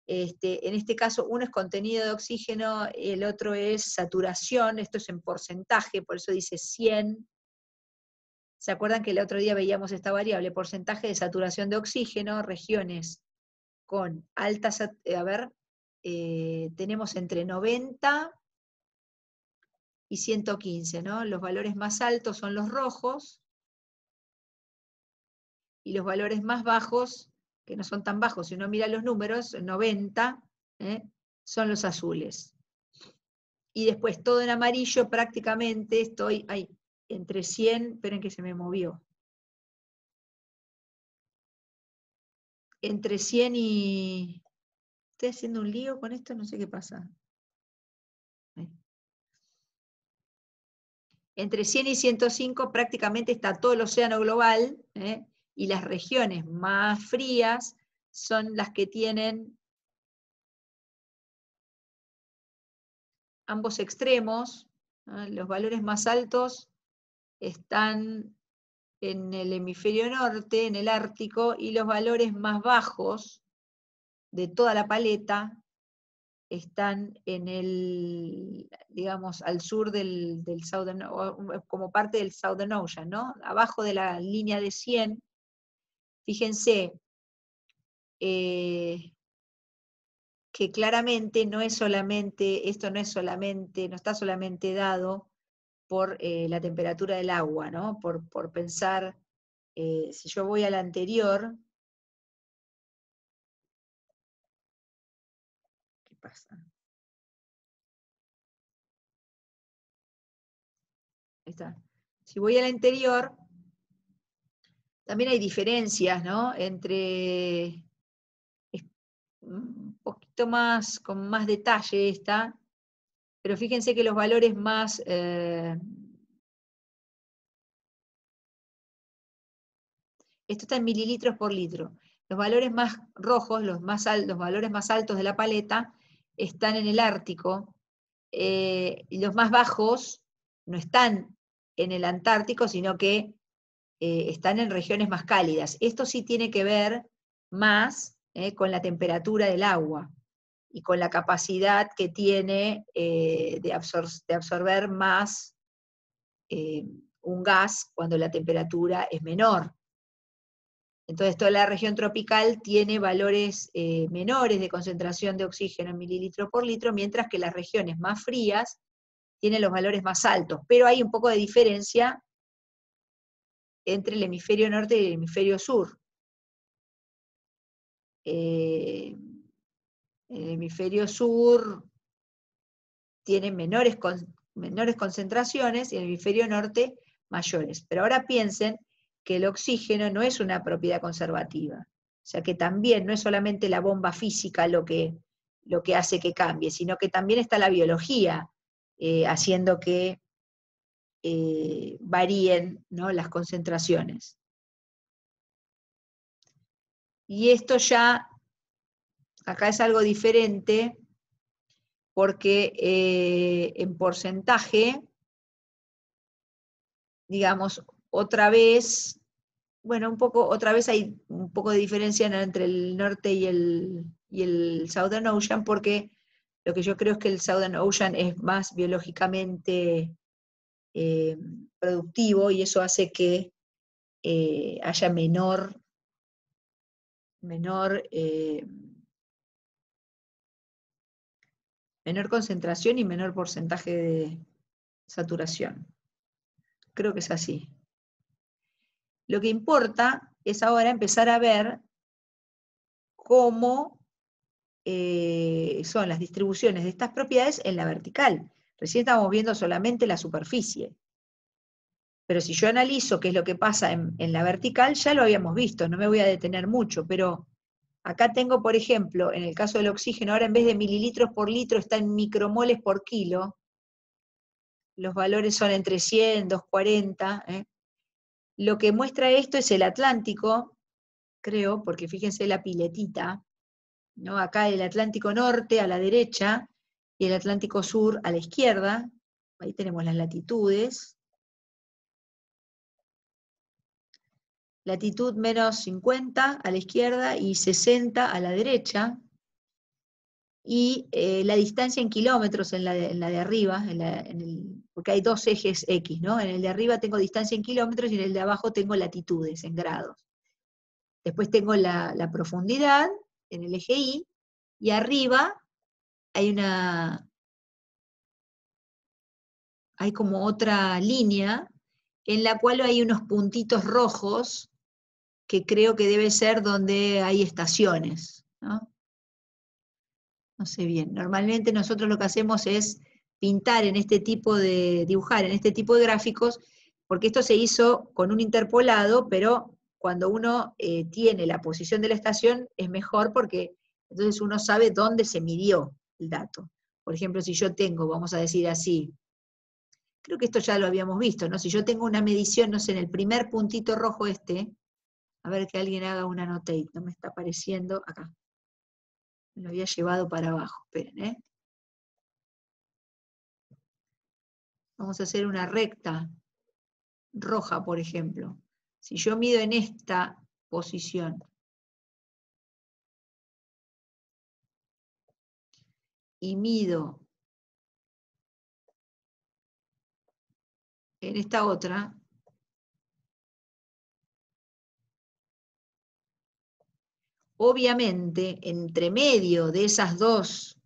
A: En este caso, uno es contenido de oxígeno, el otro es saturación, esto es en porcentaje, por eso dice 100. ¿Se acuerdan que el otro día veíamos esta variable? Porcentaje de saturación de oxígeno, regiones con alta, tenemos entre 90 y 115, ¿no? Los valores más altos son los rojos, y los valores más bajos, que no son tan bajos, si uno mira los números, 90, son los azules. Y después todo en amarillo, prácticamente estoy entre 100, esperen que se me movió. Entre 100 y... Estoy haciendo un lío con esto, no sé qué pasa. Entre 100 y 105 prácticamente está todo el océano global, y las regiones más frías son las que tienen ambos extremos, ¿no? Los valores más altos están en el hemisferio norte, en el Ártico, y los valores más bajos de toda la paleta están en el, digamos, al sur del Southern, como parte del Southern Ocean, ¿no? Abajo de la línea de 100, fíjense que claramente no es solamente, esto no es solamente, no está solamente dado por la temperatura del agua, ¿no? Por pensar, si yo voy al anterior, ¿qué pasa? Ahí está. Si voy al anterior, también hay diferencias, ¿no? Entre un poquito más, con más detalle esta, pero fíjense que los valores más... esto está en mililitros por litro. Los valores más rojos, los valores más altos de la paleta, están en el Ártico, y los más bajos no están en el Antártico, sino que están en regiones más cálidas. Esto sí tiene que ver más con la temperatura del agua y con la capacidad que tiene de absorber más un gas cuando la temperatura es menor. Entonces toda la región tropical tiene valores menores de concentración de oxígeno en mililitro por litro, mientras que las regiones más frías tienen los valores más altos. Pero hay un poco de diferencia entre el hemisferio norte y el hemisferio sur. El hemisferio sur tiene menores concentraciones y el hemisferio norte mayores. Pero ahora piensen que el oxígeno no es una propiedad conservativa. O sea que también no es solamente la bomba física lo que hace que cambie, sino que también está la biología haciendo que varíen, ¿no?, las concentraciones. Y esto ya, acá es algo diferente, porque en porcentaje, digamos, otra vez, bueno, otra vez hay un poco de diferencia entre el norte y el Southern Ocean, porque lo que yo creo es que el Southern Ocean es más biológicamente productivo, y eso hace que haya menor concentración y menor porcentaje de saturación. Creo que es así. Lo que importa es ahora empezar a ver cómo son las distribuciones de estas propiedades en la vertical. Recién estamos viendo solamente la superficie. Pero si yo analizo qué es lo que pasa en la vertical, ya lo habíamos visto, no me voy a detener mucho, pero acá tengo, por ejemplo, en el caso del oxígeno, ahora en vez de mililitros por litro está en micromoles por kilo. Los valores son entre 100, 240. Lo que muestra esto es el Atlántico, creo, porque fíjense la piletita, ¿no? Acá el Atlántico Norte a la derecha y el Atlántico Sur a la izquierda. Ahí tenemos las latitudes. Latitud menos 50 a la izquierda y 60 a la derecha. y la distancia en kilómetros en la de arriba, porque hay dos ejes X, ¿no? En el de arriba tengo distancia en kilómetros y en el de abajo tengo latitudes en grados. Después tengo la profundidad en el eje Y, y arriba hay como otra línea en la cual hay unos puntitos rojos que creo que debe ser donde hay estaciones, ¿no? No sé bien. Normalmente nosotros lo que hacemos es pintar en este tipo de, dibujar en este tipo de gráficos, porque esto se hizo con un interpolado, pero cuando uno tiene la posición de la estación es mejor porque entonces uno sabe dónde se midió el dato. Por ejemplo, si yo tengo, vamos a decir así, creo que esto ya lo habíamos visto, ¿no? Si yo tengo una medición, no sé, en el primer puntito rojo a ver que alguien haga una notate, no me está apareciendo acá. Me lo había llevado para abajo, esperen, ¿eh? Vamos a hacer una recta roja, por ejemplo. Si yo mido en esta posición y mido en esta otra, obviamente, entre medio de esas dos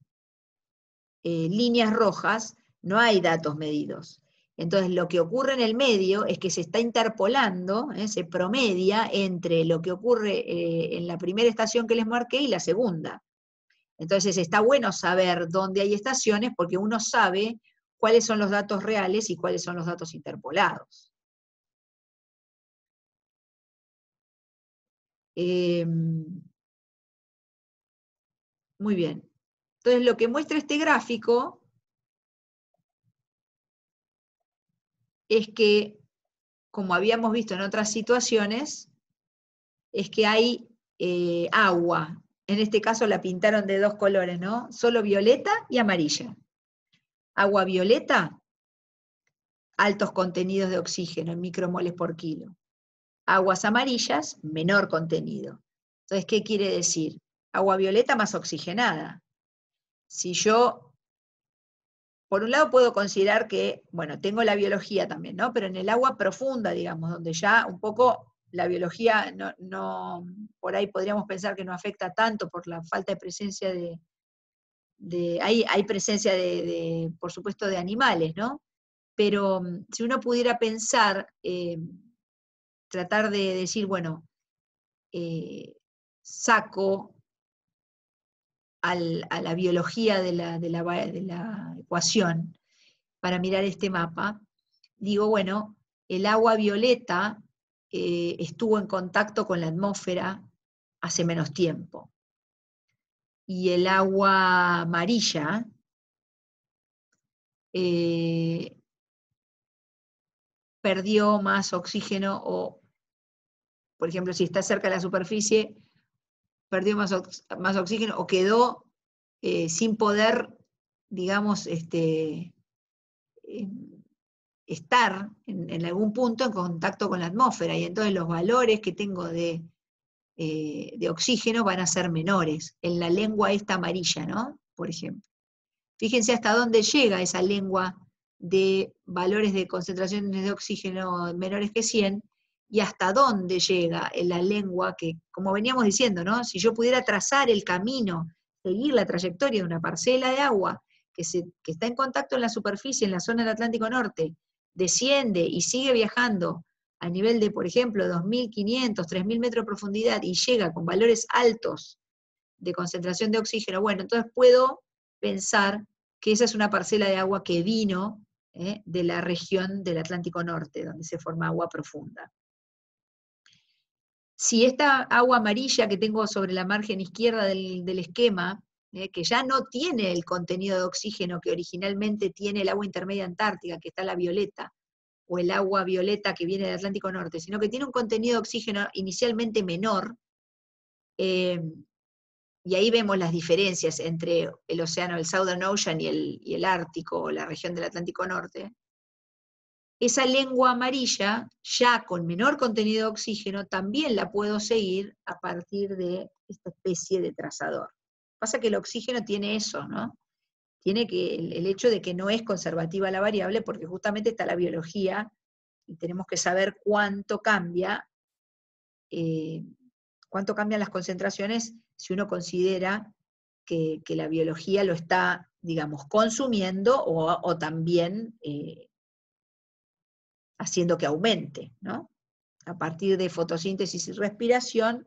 A: líneas rojas, no hay datos medidos. Entonces, lo que ocurre en el medio es que se está interpolando, se promedia entre lo que ocurre en la primera estación que les marqué y la segunda. Entonces, está bueno saber dónde hay estaciones porque uno sabe cuáles son los datos reales y cuáles son los datos interpolados. Muy bien. Entonces, lo que muestra este gráfico es que, como habíamos visto en otras situaciones, es que hay agua. En este caso la pintaron de dos colores, ¿no? Solo violeta y amarilla. Agua violeta, altos contenidos de oxígeno en micromoles por kilo. Aguas amarillas, menor contenido. Entonces, ¿qué quiere decir? Agua violeta más oxigenada. Si yo, por un lado puedo considerar que, bueno, tengo la biología también, ¿no? Pero en el agua profunda, digamos, donde ya un poco la biología no por ahí podríamos pensar que no afecta tanto por la falta de presencia hay presencia por supuesto, de animales, ¿no? Pero si uno pudiera pensar, tratar de decir, bueno, saco a la biología de la ecuación para mirar este mapa, digo, bueno, el agua violeta estuvo en contacto con la atmósfera hace menos tiempo. Y el agua amarilla perdió más oxígeno o, por ejemplo, si está cerca de la superficie, perdió más oxígeno o quedó sin poder, digamos, estar en algún punto en contacto con la atmósfera, y entonces los valores que tengo de oxígeno van a ser menores, en la lengua esta amarilla, ¿no? Por ejemplo. Fíjense hasta dónde llega esa lengua de valores de concentraciones de oxígeno menores que 100, y hasta dónde llega en la lengua que, como veníamos diciendo, ¿no? Si yo pudiera trazar el camino, seguir la trayectoria de una parcela de agua que está en contacto en la superficie, en la zona del Atlántico Norte, desciende y sigue viajando a nivel de, por ejemplo, 2.500, 3.000 metros de profundidad y llega con valores altos de concentración de oxígeno, bueno, entonces puedo pensar que esa es una parcela de agua que vino de la región del Atlántico Norte, donde se forma agua profunda. Si esta agua amarilla que tengo sobre la margen izquierda del esquema, que ya no tiene el contenido de oxígeno que originalmente tiene el agua intermedia antártica, que está la violeta, o el agua violeta que viene del Atlántico Norte, sino que tiene un contenido de oxígeno inicialmente menor, y ahí vemos las diferencias entre el océano, el Southern Ocean y el Ártico, o la región del Atlántico Norte. Esa lengua amarilla, ya con menor contenido de oxígeno, también la puedo seguir a partir de esta especie de trazador. Pasa que el oxígeno tiene eso, ¿no? Tiene que el hecho de que no es conservativa la variable, porque justamente está la biología, y tenemos que saber cuánto cambian las concentraciones si uno considera que la biología lo está, digamos, consumiendo o también haciendo que aumente, ¿no? A partir de fotosíntesis y respiración,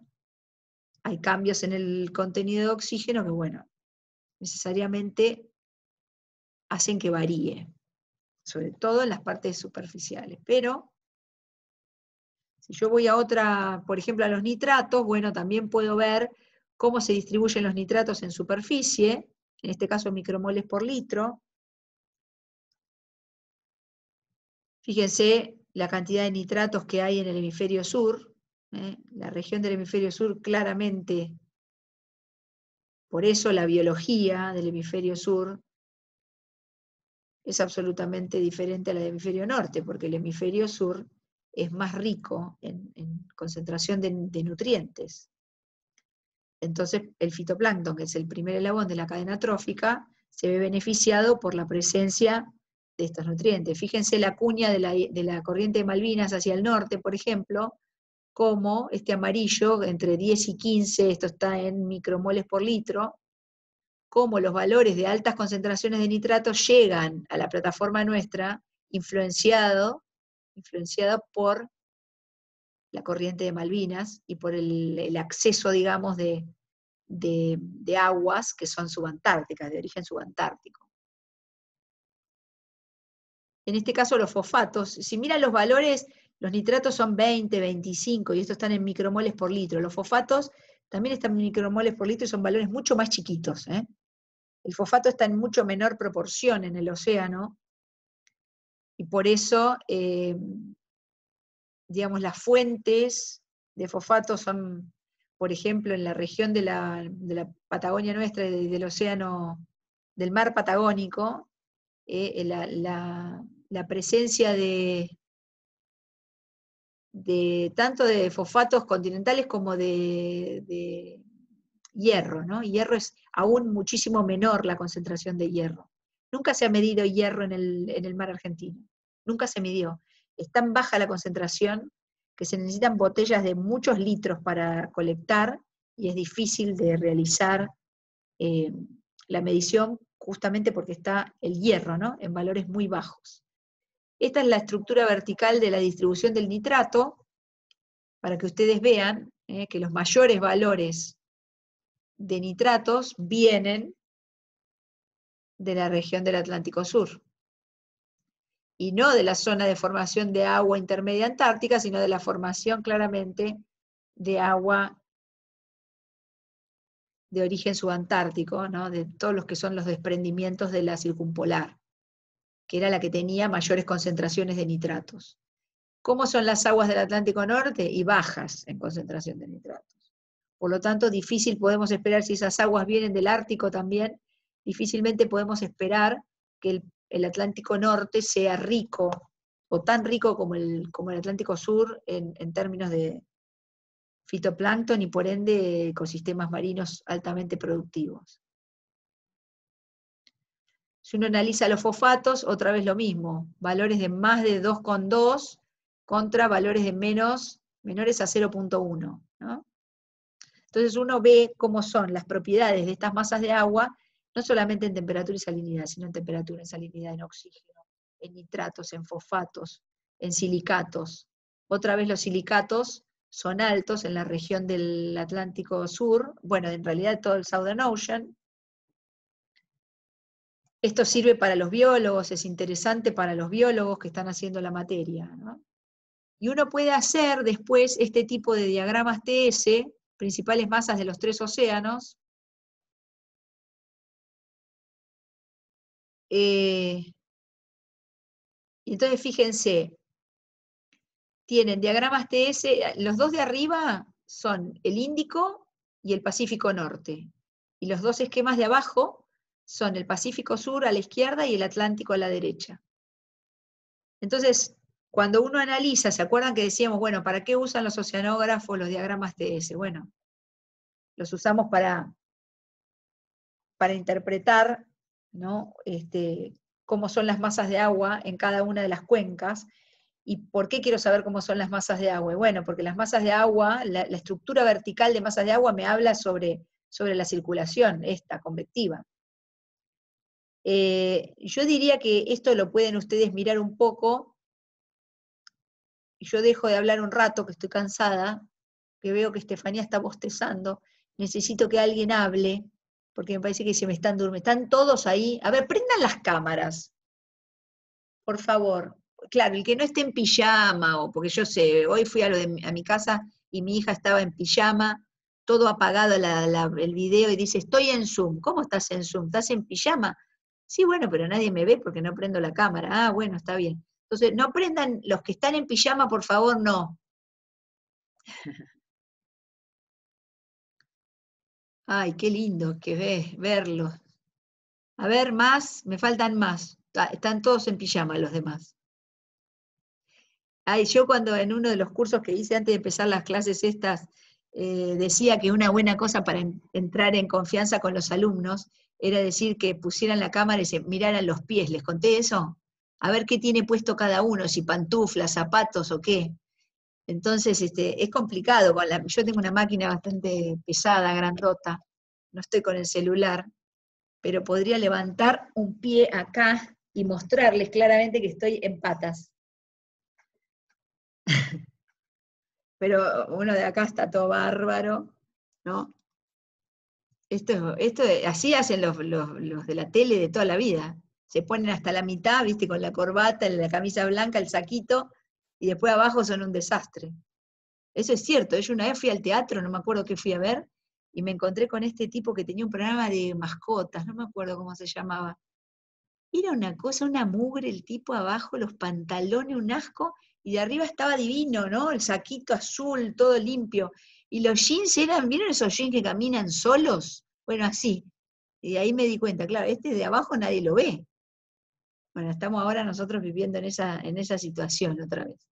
A: hay cambios en el contenido de oxígeno que, bueno, necesariamente hacen que varíe, sobre todo en las partes superficiales. Pero, si yo voy a otra, por ejemplo, a los nitratos, bueno, también puedo ver cómo se distribuyen los nitratos en superficie, en este caso micromoles por litro. Fíjense la cantidad de nitratos que hay en el hemisferio sur. La región del hemisferio sur claramente, por eso la biología del hemisferio sur es absolutamente diferente a la del hemisferio norte, porque el hemisferio sur es más rico en concentración de nutrientes. Entonces el fitoplancton, que es el primer eslabón de la cadena trófica, se ve beneficiado por la presencia de estos nutrientes. Fíjense la cuña de la corriente de Malvinas hacia el norte, por ejemplo, como este amarillo, entre 10 y 15, esto está en micromoles por litro, cómo los valores de altas concentraciones de nitrato llegan a la plataforma nuestra, influenciado por la corriente de Malvinas y por el acceso, digamos, de aguas que son subantárticas, de origen subantártico. En este caso los fosfatos, si miran los valores, los nitratos son 20, 25, y estos están en micromoles por litro. Los fosfatos también están en micromoles por litro y son valores mucho más chiquitos, ¿eh? El fosfato está en mucho menor proporción en el océano, y por eso, digamos, las fuentes de fosfato son, por ejemplo, en la región de la Patagonia nuestra, del océano, del mar Patagónico, la presencia tanto de fosfatos continentales como de hierro, ¿no? Hierro es aún muchísimo menor la concentración de hierro. Nunca se ha medido hierro en el mar argentino, nunca se midió. Es tan baja la concentración que se necesitan botellas de muchos litros para colectar, y es difícil de realizar la medición justamente porque está el hierro, ¿no?, en valores muy bajos. Esta es la estructura vertical de la distribución del nitrato, para que ustedes vean que los mayores valores de nitratos vienen de la región del Atlántico Sur, y no de la zona de formación de agua intermedia antártica, sino de la formación claramente de agua de origen subantártico, ¿no?, de todos los que son los desprendimientos de la circumpolar, que era la que tenía mayores concentraciones de nitratos. ¿Cómo son las aguas del Atlántico Norte? Y bajas en concentración de nitratos. Por lo tanto, difícil podemos esperar, si esas aguas vienen del Ártico también, difícilmente podemos esperar que el Atlántico Norte sea rico, o tan rico como el Atlántico Sur en términos de fitoplancton y por ende ecosistemas marinos altamente productivos. Si uno analiza los fosfatos, otra vez lo mismo, valores de más de 2,2 contra valores de menores a 0,1, ¿no? Entonces uno ve cómo son las propiedades de estas masas de agua, no solamente en temperatura y salinidad, sino en temperatura, en salinidad, en oxígeno, en nitratos, en fosfatos, en silicatos. Otra vez los silicatos son altos en la región del Atlántico Sur, bueno, en realidad todo el Southern Ocean. Esto sirve para los biólogos, es interesante para los biólogos que están haciendo la materia, ¿no? Y uno puede hacer después este tipo de diagramas TS, principales masas de los 3 océanos, y entonces fíjense, tienen diagramas TS, los dos de arriba son el Índico y el Pacífico Norte, y los dos esquemas de abajo son el Pacífico Sur a la izquierda y el Atlántico a la derecha. Entonces, cuando uno analiza, ¿se acuerdan que decíamos, bueno, ¿para qué usan los oceanógrafos los diagramas TS? Bueno, los usamos para para interpretar, ¿no? Cómo son las masas de agua en cada una de las cuencas. ¿Y por qué quiero saber cómo son las masas de agua? Bueno, porque las masas de agua, la estructura vertical de masas de agua me habla sobre la circulación, esta, convectiva. Yo diría que esto lo pueden ustedes mirar un poco. Yo dejo de hablar un rato, que estoy cansada, que veo que Estefanía está bostezando. Necesito que alguien hable, porque me parece que se me están durmiendo. Están todos ahí. A ver, prendan las cámaras, por favor. Claro, el que no esté en pijama, o porque yo sé, hoy fui a mi casa y mi hija estaba en pijama, todo apagado el video, y dice, estoy en Zoom. ¿Cómo estás en Zoom? ¿Estás en pijama? Sí, bueno, pero nadie me ve porque no prendo la cámara. Ah, bueno, está bien. Entonces, no prendan, los que están en pijama, por favor, no. Ay, qué lindo que verlos. A ver, más, me faltan más. Están todos en pijama los demás. Ay, yo cuando en uno de los cursos que hice antes de empezar las clases estas, decía que una buena cosa para entrar en confianza con los alumnos era decir que pusieran la cámara y se miraran los pies. ¿Les conté eso? A ver qué tiene puesto cada uno, si pantuflas, zapatos o qué. Entonces, es complicado. Yo tengo una máquina bastante pesada, grandota, no estoy con el celular, pero podría levantar un pie acá y mostrarles claramente que estoy en patas. Pero uno de acá está todo bárbaro, ¿no? Así hacen los de la tele de toda la vida. Se ponen hasta la mitad, viste, con la corbata, la camisa blanca, el saquito, y después abajo son un desastre. Eso es cierto. Yo una vez fui al teatro, no me acuerdo qué fui a ver, y me encontré con este tipo que tenía un programa de mascotas, no me acuerdo cómo se llamaba. Era una cosa, una mugre, el tipo abajo, los pantalones, un asco, y de arriba estaba divino, ¿no? El saquito azul, todo limpio. Y los jeans eran, ¿vieron esos jeans que caminan solos? Bueno, así. Y ahí me di cuenta, claro, este de abajo nadie lo ve. Bueno, estamos ahora nosotros viviendo en esa situación otra vez.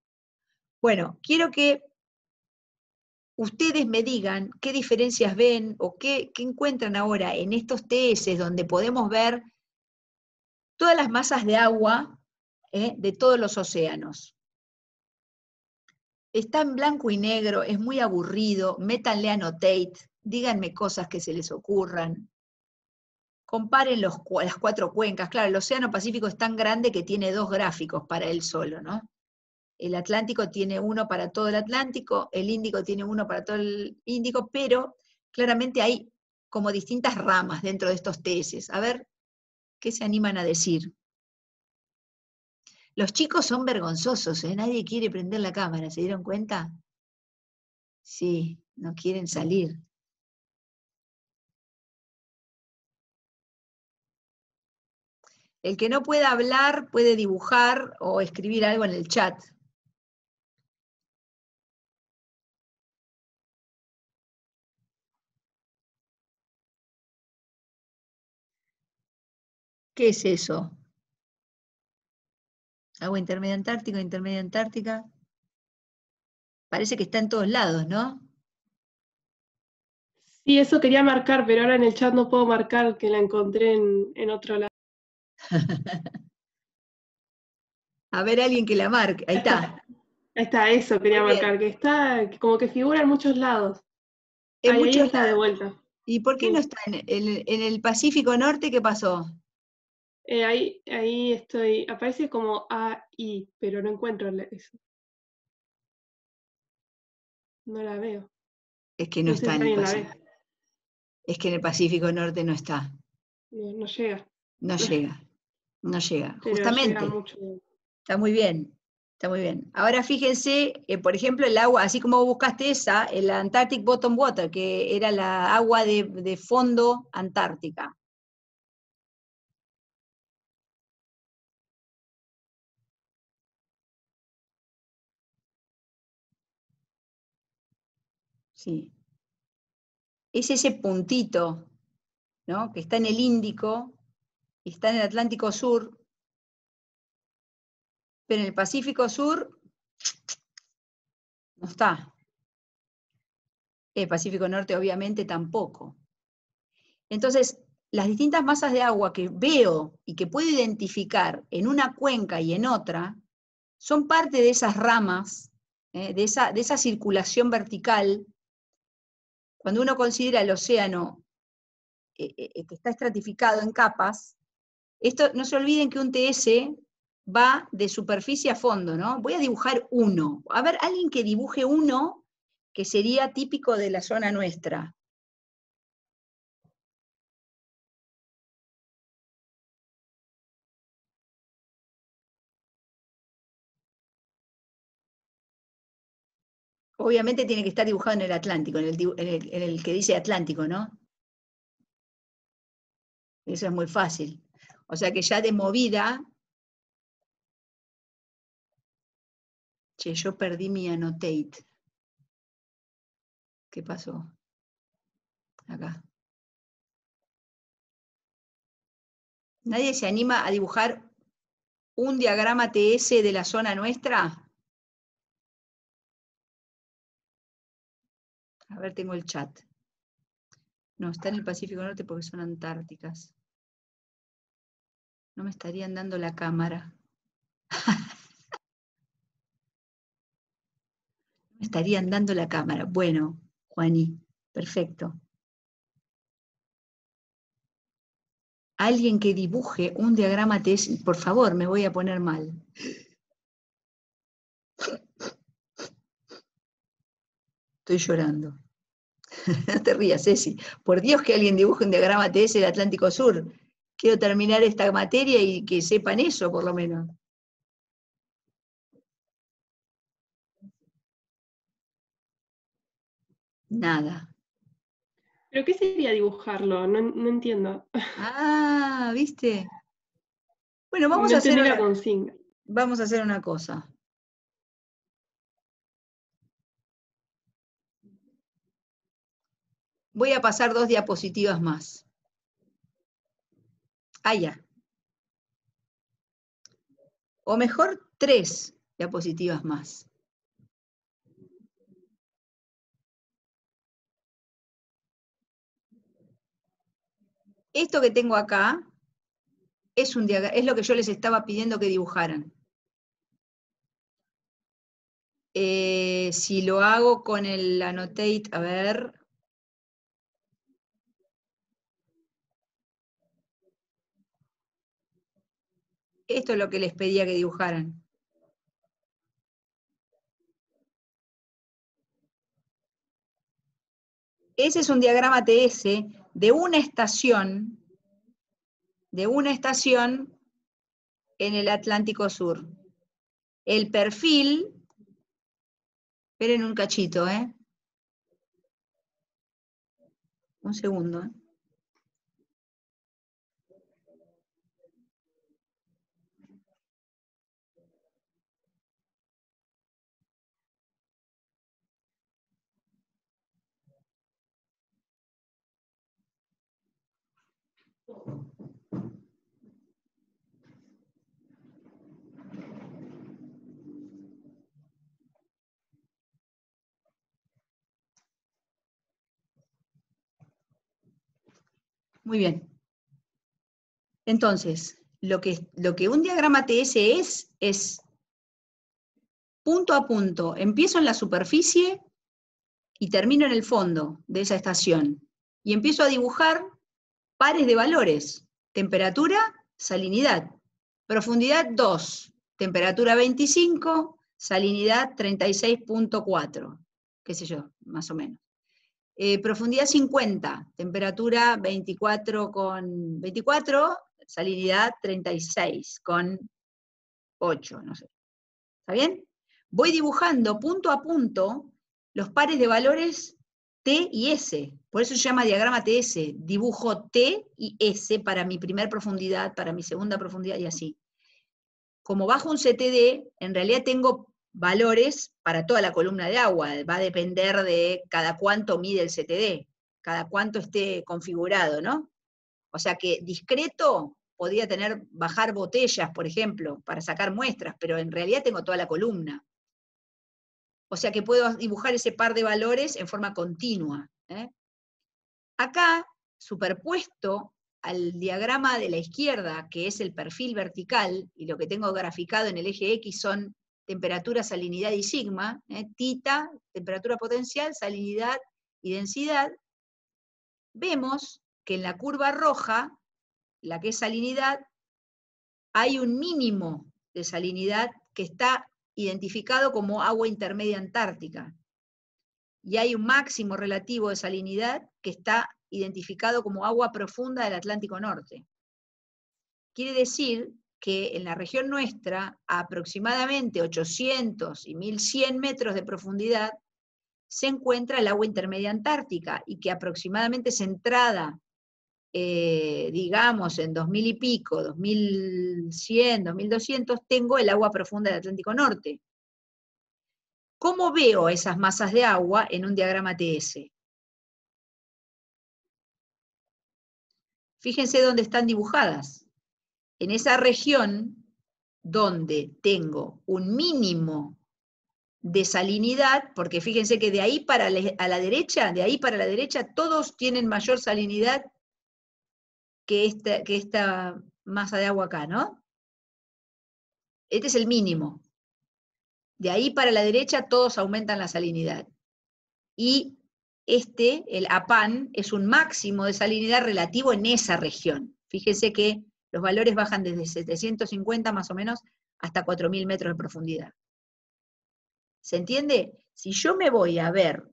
A: Bueno, quiero que ustedes me digan qué diferencias ven o qué encuentran ahora en estos TS donde podemos ver todas las masas de agua de todos los océanos. Está en blanco y negro, es muy aburrido, métanle annotate, díganme cosas que se les ocurran. Comparen las 4 cuencas. Claro, el Océano Pacífico es tan grande que tiene 2 gráficos para él solo, ¿no? El Atlántico tiene uno para todo el Atlántico, el Índico tiene uno para todo el Índico, pero claramente hay como distintas ramas dentro de estos TS. A ver, ¿qué se animan a decir? Los chicos son vergonzosos, ¿eh? Nadie quiere prender la cámara, ¿se dieron cuenta? Sí, no quieren salir. El que no pueda hablar puede dibujar o escribir algo en el chat. ¿Qué es eso? Agua intermedia antártica, intermedia antártica. Parece que está en todos lados, ¿no?
D: Sí, eso quería marcar, pero ahora en el chat no puedo marcar que la encontré en otro lado.
A: A ver, alguien que la marque. Ahí está.
D: Ahí está, eso quería
A: Muy bien.
D: marcar, que está, como que figura en muchos lados.
A: En
D: Ahí
A: muchos
D: está de
A: lados.
D: vuelta.
A: ¿Y por qué
D: Sí.
A: no está en el Pacífico Norte? ¿Qué pasó?
D: Ahí estoy, aparece como AI, pero no encuentro eso. No la veo.
A: Es que no
D: No sé
A: está
D: si
A: en el
D: alguien la ve.
A: Pacífico. Es que en el Pacífico Norte no está.
D: No llega.
A: No llega. No llega.
D: Pero llega
A: Justamente.
D: mucho.
A: Está muy bien. Está muy bien. Ahora fíjense, por ejemplo, el agua, así como buscaste esa, el Antarctic Bottom Water, que era la agua de fondo antártica. Sí. Es ese puntito, ¿no? Que está en el Índico, y está en el Atlántico Sur, pero en el Pacífico Sur no está. El Pacífico Norte obviamente tampoco. Entonces, las distintas masas de agua que veo y que puedo identificar en una cuenca y en otra, son parte de esas ramas, de esa circulación vertical. Cuando uno considera el océano que está estratificado en capas, esto, no se olviden que un TS va de superficie a fondo, ¿no? Voy a dibujar uno. A ver, alguien que dibuje uno que sería típico de la zona nuestra. Obviamente tiene que estar dibujado en el Atlántico, en el que dice Atlántico, ¿no? Eso es muy fácil. O sea que ya de movida... Che, yo perdí mi annotate. ¿Qué pasó? Acá. ¿Nadie se anima a dibujar un diagrama TS de la zona nuestra? A ver, tengo el chat. No, está en el Pacífico Norte porque son antárticas. No me estarían dando la cámara. Me estarían dando la cámara. Bueno, Juaní, perfecto. Alguien que dibuje un diagrama TS, por favor, me voy a poner mal. Estoy llorando. No te rías, Ceci. Por Dios que alguien dibuje un diagrama TS del Atlántico Sur. Quiero terminar esta materia y que sepan eso, por lo menos. Nada.
D: ¿Pero qué sería dibujarlo? No entiendo.
A: Ah, ¿viste? Bueno,
D: No entendí la consigna.
A: vamos a hacer una cosa. Voy a pasar 2 diapositivas más. Ah, ya. O mejor, 3 diapositivas más. Esto que tengo acá es lo que yo les estaba pidiendo que dibujaran. Si lo hago con el annotate, a ver. Esto es lo que les pedía que dibujaran. Ese es un diagrama TS de una estación en el Atlántico Sur. El perfil, esperen un cachito, un segundo. Muy bien. Entonces, lo que un diagrama TS es punto a punto. Empiezo en la superficie y termino en el fondo de esa estación. Y empiezo a dibujar pares de valores. Temperatura, salinidad. Profundidad 2. Temperatura 25, salinidad 36.4. Qué sé yo, más o menos. Profundidad 50, temperatura 24, salinidad 36,8, no sé. ¿Está bien? Voy dibujando punto a punto los pares de valores T y S. Por eso se llama diagrama TS. Dibujo T y S para mi primer profundidad, para mi segunda profundidad y así. Como bajo un CTD, en realidad tengo valores para toda la columna de agua. Va a depender de cada cuánto mide el CTD, cada cuánto esté configurado, ¿no? O sea que discreto podría bajar botellas, por ejemplo, para sacar muestras, pero en realidad tengo toda la columna. O sea que puedo dibujar ese par de valores en forma continua. Acá, superpuesto al diagrama de la izquierda, que es el perfil vertical, y lo que tengo graficado en el eje X son temperatura, salinidad y sigma, tita, temperatura potencial, salinidad y densidad, vemos que en la curva roja, la que es salinidad, hay un mínimo de salinidad que está identificado como agua intermedia antártica. Y hay un máximo relativo de salinidad que está identificado como agua profunda del Atlántico Norte. Quiere decir que en la región nuestra, a aproximadamente 800 y 1100 metros de profundidad, se encuentra el agua intermedia antártica, y que aproximadamente centrada, digamos, en 2000 y pico, 2100, 2200, tengo el agua profunda del Atlántico Norte. ¿Cómo veo esas masas de agua en un diagrama TS? Fíjense dónde están dibujadas. En esa región donde tengo un mínimo de salinidad, porque fíjense que de ahí para la derecha, todos tienen mayor salinidad que esta masa de agua acá, ¿no? Este es el mínimo. De ahí para la derecha todos aumentan la salinidad. Y el APAN, es un máximo de salinidad relativo en esa región. Fíjense que los valores bajan desde 750 más o menos hasta 4000 metros de profundidad. ¿Se entiende? Si yo me voy a ver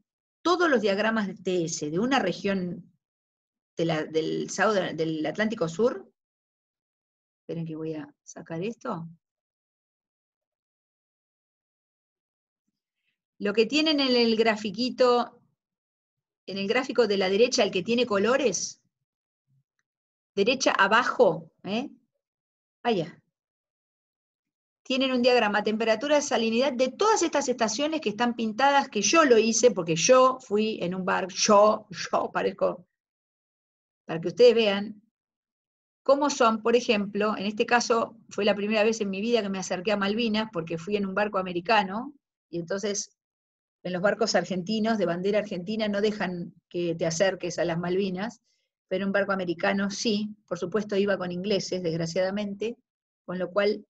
A: todos los diagramas de TS de una región del Atlántico Sur, esperen que voy a sacar esto. Lo que tienen en el grafiquito, en el gráfico de la derecha, el que tiene colores, derecha abajo, allá, tienen un diagrama, temperatura, salinidad, de todas estas estaciones que están pintadas, que yo lo hice, porque yo fui en un barco, yo parezco, para que ustedes vean cómo son, por ejemplo, en este caso fue la primera vez en mi vida que me acerqué a Malvinas, porque fui en un barco americano, y entonces en los barcos argentinos, de bandera argentina, no dejan que te acerques a las Malvinas, pero en un barco americano sí, por supuesto iba con ingleses, desgraciadamente, con lo cual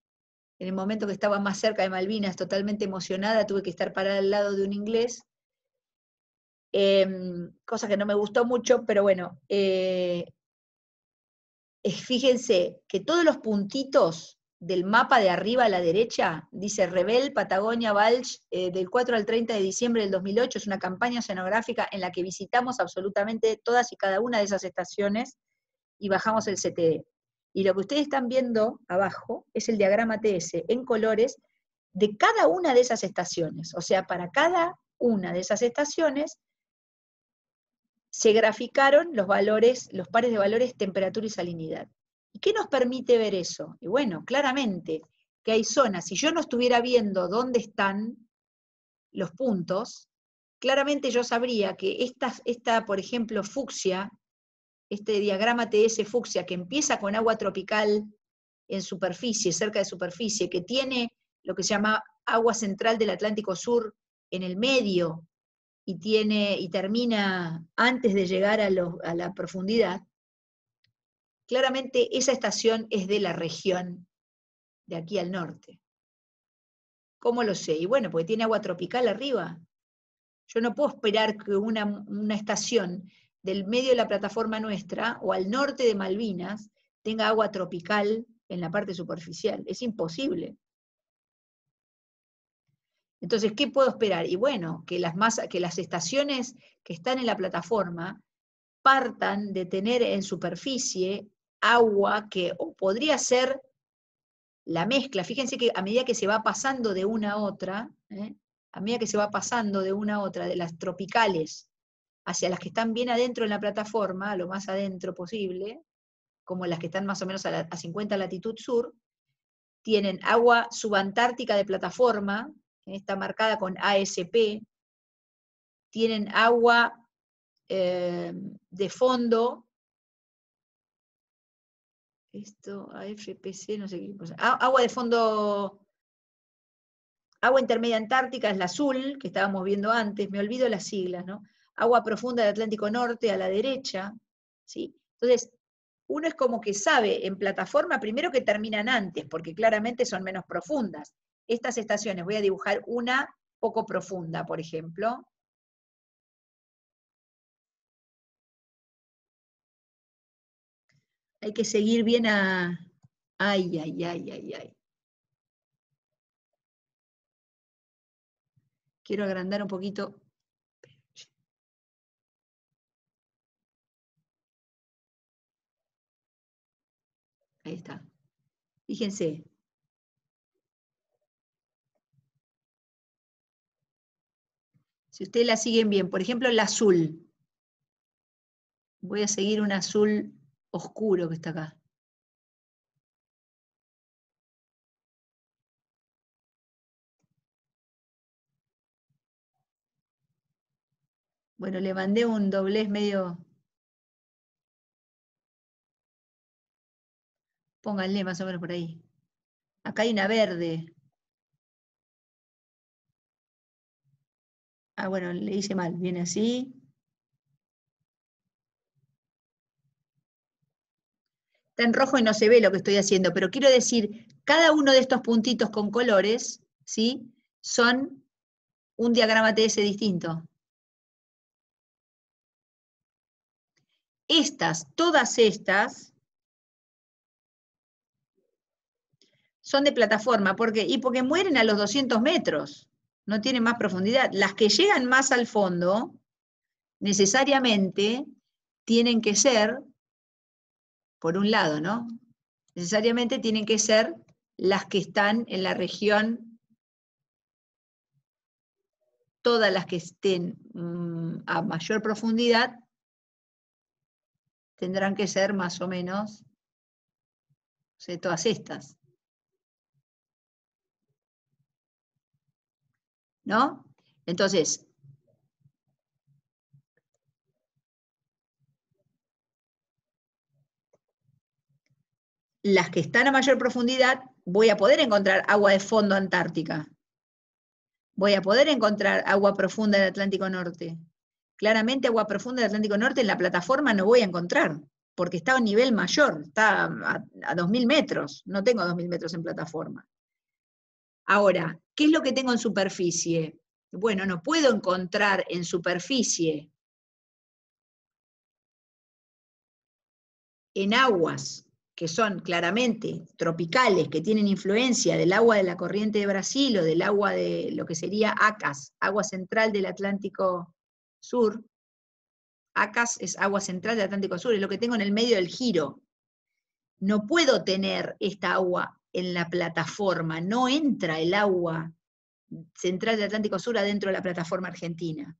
A: en el momento que estaba más cerca de Malvinas, totalmente emocionada, tuve que estar parada al lado de un inglés, cosa que no me gustó mucho, pero bueno, fíjense que todos los puntitos del mapa de arriba a la derecha, dice Rebel, Patagonia, Balch, del 4 al 30 de diciembre del 2008, es una campaña oceanográfica en la que visitamos absolutamente todas y cada una de esas estaciones y bajamos el CTE. Y lo que ustedes están viendo abajo es el diagrama TS en colores de cada una de esas estaciones. O sea, para cada una de esas estaciones se graficaron los valores, los pares de valores temperatura y salinidad. ¿Y qué nos permite ver eso? Y bueno, claramente que hay zonas, si yo no estuviera viendo dónde están los puntos, claramente yo sabría que esta, por ejemplo, fucsia, este diagrama TS fucsia, que empieza con agua tropical en superficie, cerca de superficie, que tiene lo que se llama agua central del Atlántico Sur en el medio, y termina antes de llegar a la profundidad, claramente esa estación es de la región de aquí al norte. ¿Cómo lo sé? Y bueno, porque tiene agua tropical arriba. Yo no puedo esperar que una estación del medio de la plataforma nuestra, o al norte de Malvinas, tenga agua tropical en la parte superficial. Es imposible. Entonces, ¿qué puedo esperar? Y bueno, que las estaciones que están en la plataforma partan de tener en superficie agua que o podría ser la mezcla. Fíjense que a medida que se va pasando de una a otra, a medida que se va pasando de una a otra, de las tropicales hacia las que están bien adentro en la plataforma, lo más adentro posible, como las que están más o menos a 50 latitud sur, tienen agua subantártica de plataforma, está marcada con ASP, tienen agua de fondo, esto, AFPC, no sé qué cosa, agua de fondo, agua intermedia antártica es la azul, que estábamos viendo antes, me olvido las siglas, ¿no? Agua profunda del Atlántico Norte a la derecha, ¿sí? Entonces, uno es como que sabe en plataforma primero que terminan antes, porque claramente son menos profundas. Estas estaciones, voy a dibujar una poco profunda, por ejemplo. Hay que seguir bien a... Ay, ay, ay, ay, ay. Quiero agrandar un poquito. Ahí está. Fíjense. Si ustedes la siguen bien, por ejemplo, el azul. Voy a seguir un azul oscuro que está acá. Bueno, le mandé un doblez medio... Pónganle más o menos por ahí. Acá hay una verde. Ah, bueno, le hice mal. Viene así. Está en rojo y no se ve lo que estoy haciendo, pero quiero decir, cada uno de estos puntitos con colores, ¿sí? Son un diagrama TS distinto. Todas estas, son de plataforma. ¿Por qué? Y porque mueren a los 200 metros. No tienen más profundidad. Las que llegan más al fondo, necesariamente, tienen que ser, por un lado, ¿no? Necesariamente tienen que ser las que están en la región, todas las que estén a mayor profundidad, tendrán que ser más o menos, o sea, todas estas. ¿No? Entonces, las que están a mayor profundidad, voy a poder encontrar agua de fondo antártica. Voy a poder encontrar agua profunda del Atlántico Norte. Claramente agua profunda del Atlántico Norte en la plataforma no voy a encontrar, porque está a un nivel mayor, está a 2000 metros, no tengo 2000 metros en plataforma. Ahora, ¿qué es lo que tengo en superficie? Bueno, no puedo encontrar en superficie, en aguas que son claramente tropicales, que tienen influencia del agua de la corriente de Brasil o del agua de lo que sería ACAS, agua central del Atlántico Sur. ACAS es agua central del Atlántico Sur, es lo que tengo en el medio del giro. No puedo tener esta agua en la plataforma, no entra el agua central del Atlántico Sur adentro de la plataforma argentina.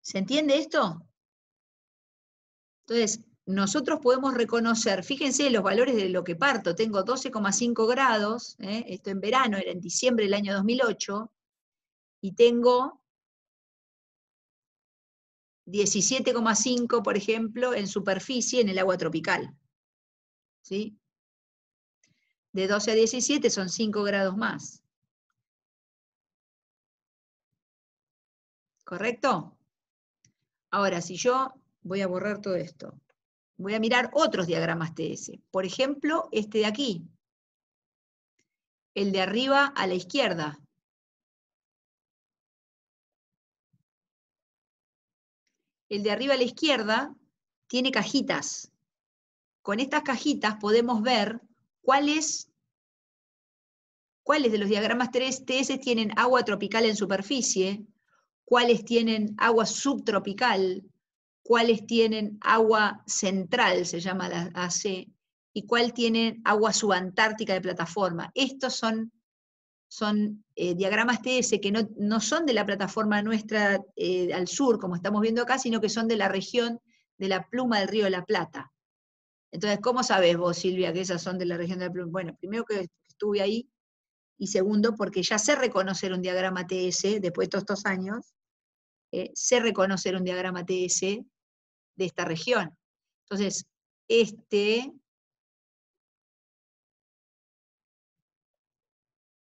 A: ¿Se entiende esto? Entonces, nosotros podemos reconocer, fíjense los valores de lo que parto, tengo 12,5 grados, esto en verano, era en diciembre del año 2008, y tengo 17,5, por ejemplo, en superficie en el agua tropical. ¿Sí? De 12 a 17 son 5 grados más. ¿Correcto? Ahora, si yo voy a borrar todo esto, voy a mirar otros diagramas TS. Por ejemplo, este de aquí. El de arriba a la izquierda. El de arriba a la izquierda tiene cajitas. Con estas cajitas podemos ver cuáles de los diagramas TS tienen agua tropical en superficie, cuáles tienen agua subtropical, cuáles tienen agua central, se llama la AC, y cuál tienen agua subantártica de plataforma. Estos son diagramas TS que no son de la plataforma nuestra al sur, como estamos viendo acá, sino que son de la región de la pluma del Río de la Plata. Entonces, ¿cómo sabés vos, Silvia, que esas son de la región de la pluma? Bueno, primero que estuve ahí, y segundo, porque ya sé reconocer un diagrama TS, después de todos estos años, sé reconocer un diagrama TS de esta región. Entonces, este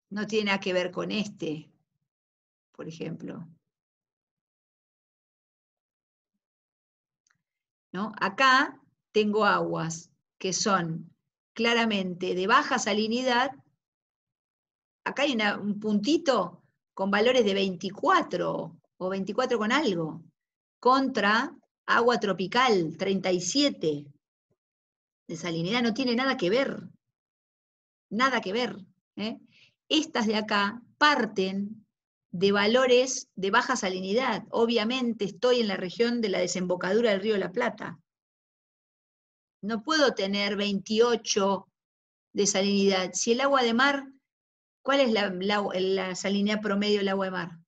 A: no tiene nada que ver con este, por ejemplo. ¿no? Acá tengo aguas que son claramente de baja salinidad. Acá hay un puntito con valores de 24 o 24 con algo, contra agua tropical, 37 de salinidad. No tiene nada que ver, nada que ver. Estas de acá parten de valores de baja salinidad. Obviamente estoy en la región de la desembocadura del río de la Plata. No puedo tener 28 de salinidad. Si el agua de mar, ¿cuál es la salinidad promedio del agua de mar?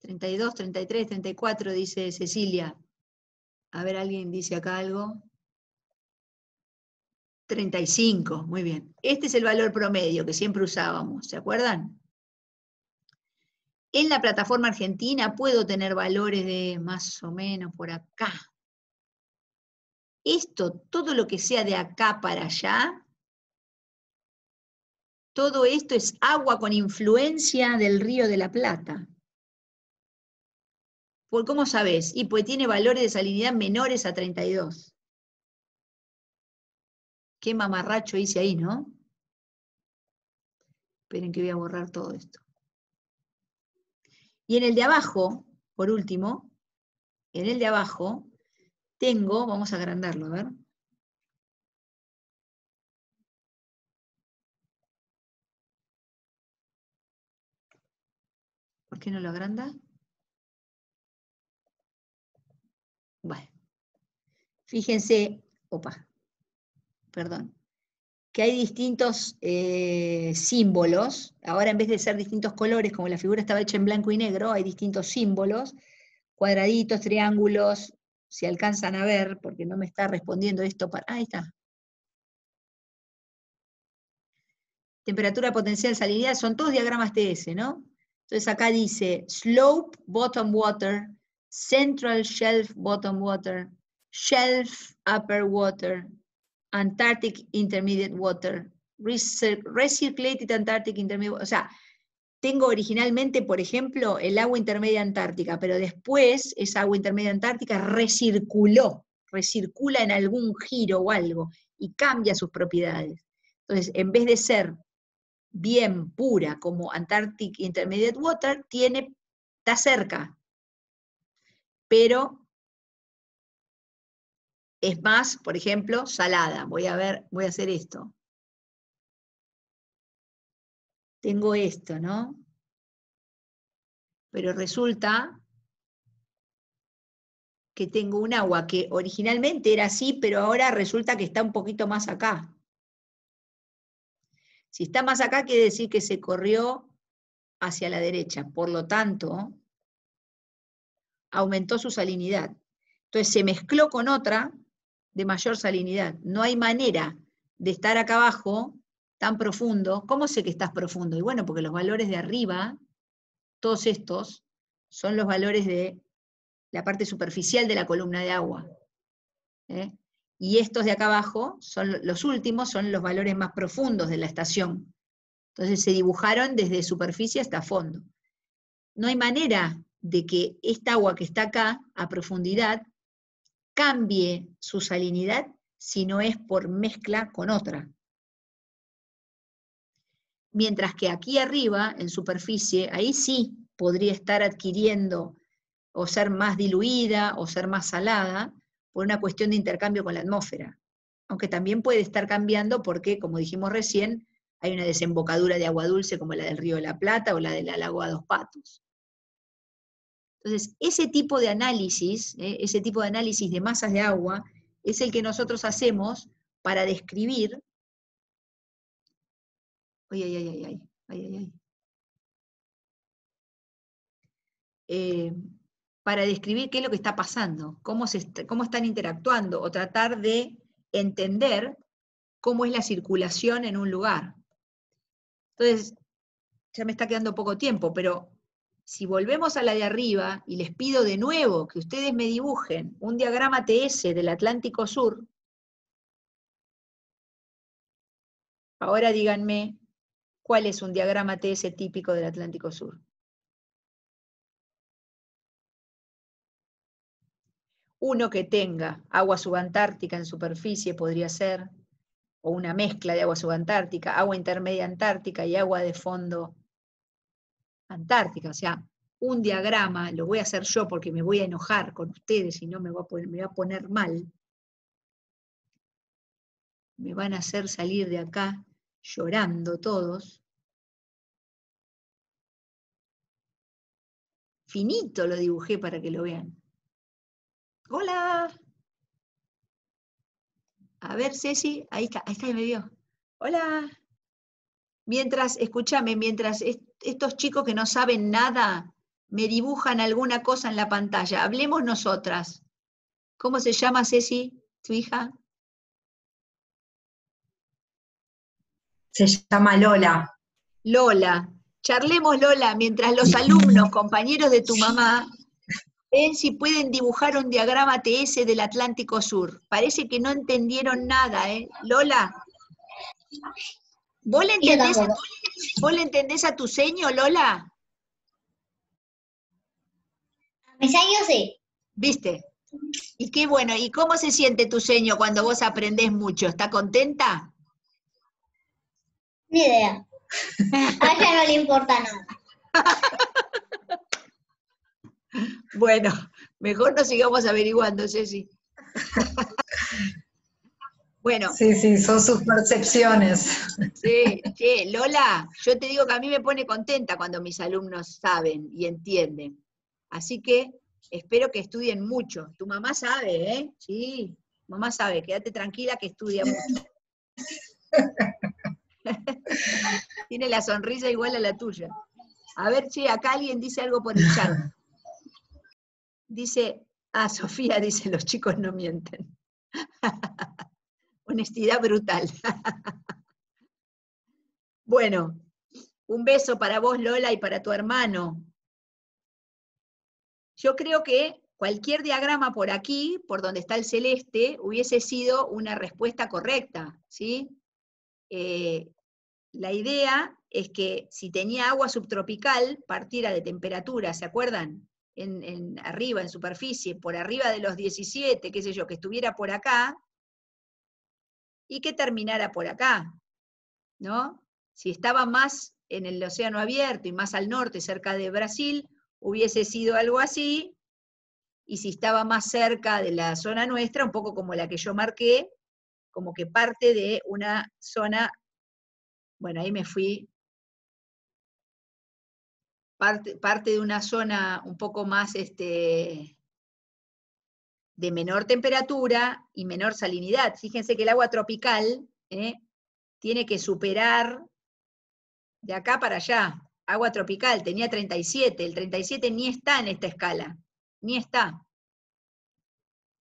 A: ¿32, 33, 34, dice Cecilia? A ver, ¿alguien dice acá algo? 35, muy bien. Este es el valor promedio que siempre usábamos, ¿se acuerdan? En la plataforma argentina puedo tener valores de más o menos por acá. Esto, todo lo que sea de acá para allá, todo esto es agua con influencia del Río de la Plata. ¿Por cómo sabés? Y pues tiene valores de salinidad menores a 32. Qué mamarracho hice ahí, ¿no? Esperen que voy a borrar todo esto. Y en el de abajo, por último, en el de abajo, tengo, vamos a agrandarlo, a ver. ¿Por qué no lo agranda? Bueno, fíjense, perdón, que hay distintos símbolos. Ahora en vez de ser distintos colores, como la figura estaba hecha en blanco y negro, hay distintos símbolos, cuadraditos, triángulos, si alcanzan a ver, porque no me está respondiendo esto para... ahí está. Temperatura potencial, salinidad, son todos diagramas TS, ¿no? Entonces acá dice slope bottom water, central shelf bottom water, shelf upper water, Antarctic intermediate water, recirculated Antarctic intermediate water. O sea, tengo originalmente, por ejemplo, el agua intermedia antártica, pero después esa agua intermedia antártica recircula en algún giro o algo, y cambia sus propiedades. Entonces, en vez de ser bien pura como Antarctic Intermediate Water, está cerca, pero es más, por ejemplo, salada. Voy a hacer esto. Tengo esto, ¿no? Pero resulta que tengo un agua que originalmente era así, pero ahora resulta que está un poquito más acá. Si está más acá, quiere decir que se corrió hacia la derecha. Por lo tanto, aumentó su salinidad. Entonces se mezcló con otra de mayor salinidad. No hay manera de estar acá abajo tan profundo. ¿Cómo sé que estás profundo? Y bueno, porque los valores de arriba, todos estos, son los valores de la parte superficial de la columna de agua. Y estos de acá abajo, los últimos, son los valores más profundos de la estación. Entonces se dibujaron desde superficie hasta fondo. No hay manera de que esta agua que está acá, a profundidad, cambie su salinidad si no es por mezcla con otra. Mientras que aquí arriba, en superficie, ahí sí podría estar adquiriendo o ser más diluida o ser más salada por una cuestión de intercambio con la atmósfera. Aunque también puede estar cambiando porque, como dijimos recién, hay una desembocadura de agua dulce como la del Río de la Plata o la de la Lagoa Dos Patos. Entonces, ese tipo de análisis de masas de agua, es el que nosotros hacemos para describir... para describir qué es lo que está pasando, cómo están interactuando, o tratar de entender cómo es la circulación en un lugar. Entonces, ya me está quedando poco tiempo, pero si volvemos a la de arriba, y les pido de nuevo que ustedes me dibujen un diagrama TS del Atlántico Sur, ahora díganme cuál es un diagrama TS típico del Atlántico Sur. uno que tenga agua subantártica en superficie podría ser, o una mezcla de agua subantártica, agua intermedia antártica y agua de fondo antártica. O sea, un diagrama, lo voy a hacer yo porque me voy a enojar con ustedes y no me va a poner mal. Me van a hacer salir de acá llorando todos. Finito lo dibujé para que lo vean. ¡Hola! A ver, Ceci, ahí está, me vio. ¡Hola! Mientras, escúchame, mientras estos chicos que no saben nada me dibujan alguna cosa en la pantalla, hablemos nosotras. ¿Cómo se llama, Ceci, tu hija?
E: Se llama Lola.
A: Lola. Charlemos, Lola, mientras los alumnos, compañeros de tu mamá, ven si pueden dibujar un diagrama TS del Atlántico Sur. Parece que no entendieron nada, ¿eh? Lola, ¿vos le entendés a tu seño, Lola?
F: Mis años sí.
A: ¿Viste? Y qué bueno, ¿y cómo se siente tu seño cuando vos aprendés mucho? ¿Está contenta?
F: Ni idea. A ella no le importa nada.
A: Bueno, mejor no sigamos averiguando, Ceci. Bueno.
E: Sí, son sus percepciones.
A: Sí, Lola, yo te digo que a mí me pone contenta cuando mis alumnos saben y entienden. Así que espero que estudien mucho. Tu mamá sabe, ¿eh? Sí, mamá sabe, quédate tranquila que estudia mucho. Tiene la sonrisa igual a la tuya. A ver, acá alguien dice algo por el chat. Dice, Sofía dice, los chicos no mienten. Honestidad brutal. Bueno, un beso para vos, Lola, y para tu hermano. Yo creo que cualquier diagrama por aquí, por donde está el celeste, hubiese sido una respuesta correcta, ¿sí? La idea es que si tenía agua subtropical, partiera de temperatura, ¿se acuerdan? Arriba, en superficie, por arriba de los 17, qué sé yo, que estuviera por acá, y que terminara por acá, ¿no? Si estaba más en el océano abierto y más al norte, cerca de Brasil, hubiese sido algo así, y si estaba más cerca de la zona nuestra, un poco como la que yo marqué, como que parte de una zona, bueno, ahí me fui, parte de una zona un poco más de menor temperatura y menor salinidad. Fíjense que el agua tropical tiene que superar de acá para allá. Agua tropical tenía 37, el 37 ni está en esta escala, ni está.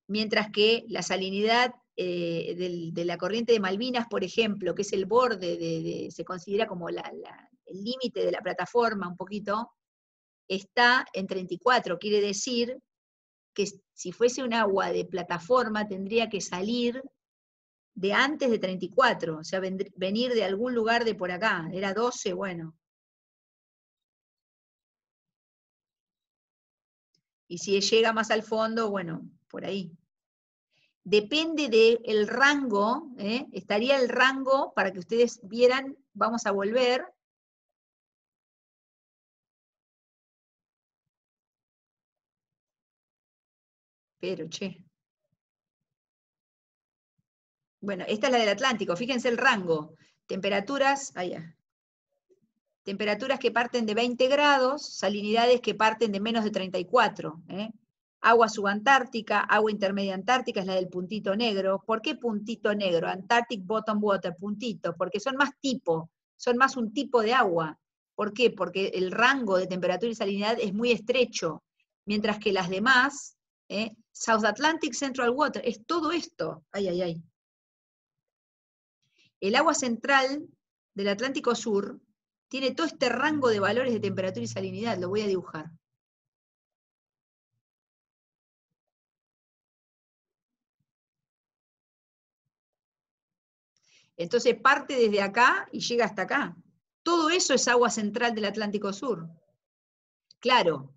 A: Mientras que la salinidad de la corriente de Malvinas, por ejemplo, que es el borde, se considera como el límite de la plataforma un poquito, está en 34, quiere decir que si fuese un agua de plataforma tendría que salir de antes de 34, o sea, venir de algún lugar de por acá, era 12, bueno. Y si llega más al fondo, bueno, por ahí. Depende del rango, estaría el rango, para que ustedes vieran, vamos a volver. Pero, bueno, esta es la del Atlántico, fíjense el rango. Temperaturas, allá. Temperaturas que parten de 20 grados, salinidades que parten de menos de 34. Agua subantártica, agua intermedia antártica es la del puntito negro. ¿Por qué puntito negro? Antarctic Bottom Water, puntito, porque son más son más un tipo de agua. ¿Por qué? Porque el rango de temperatura y salinidad es muy estrecho, mientras que las demás, South Atlantic Central Water, es todo esto. El agua central del Atlántico Sur tiene todo este rango de valores de temperatura y salinidad, lo voy a dibujar. Entonces parte desde acá y llega hasta acá. Todo eso es agua central del Atlántico Sur. Claro,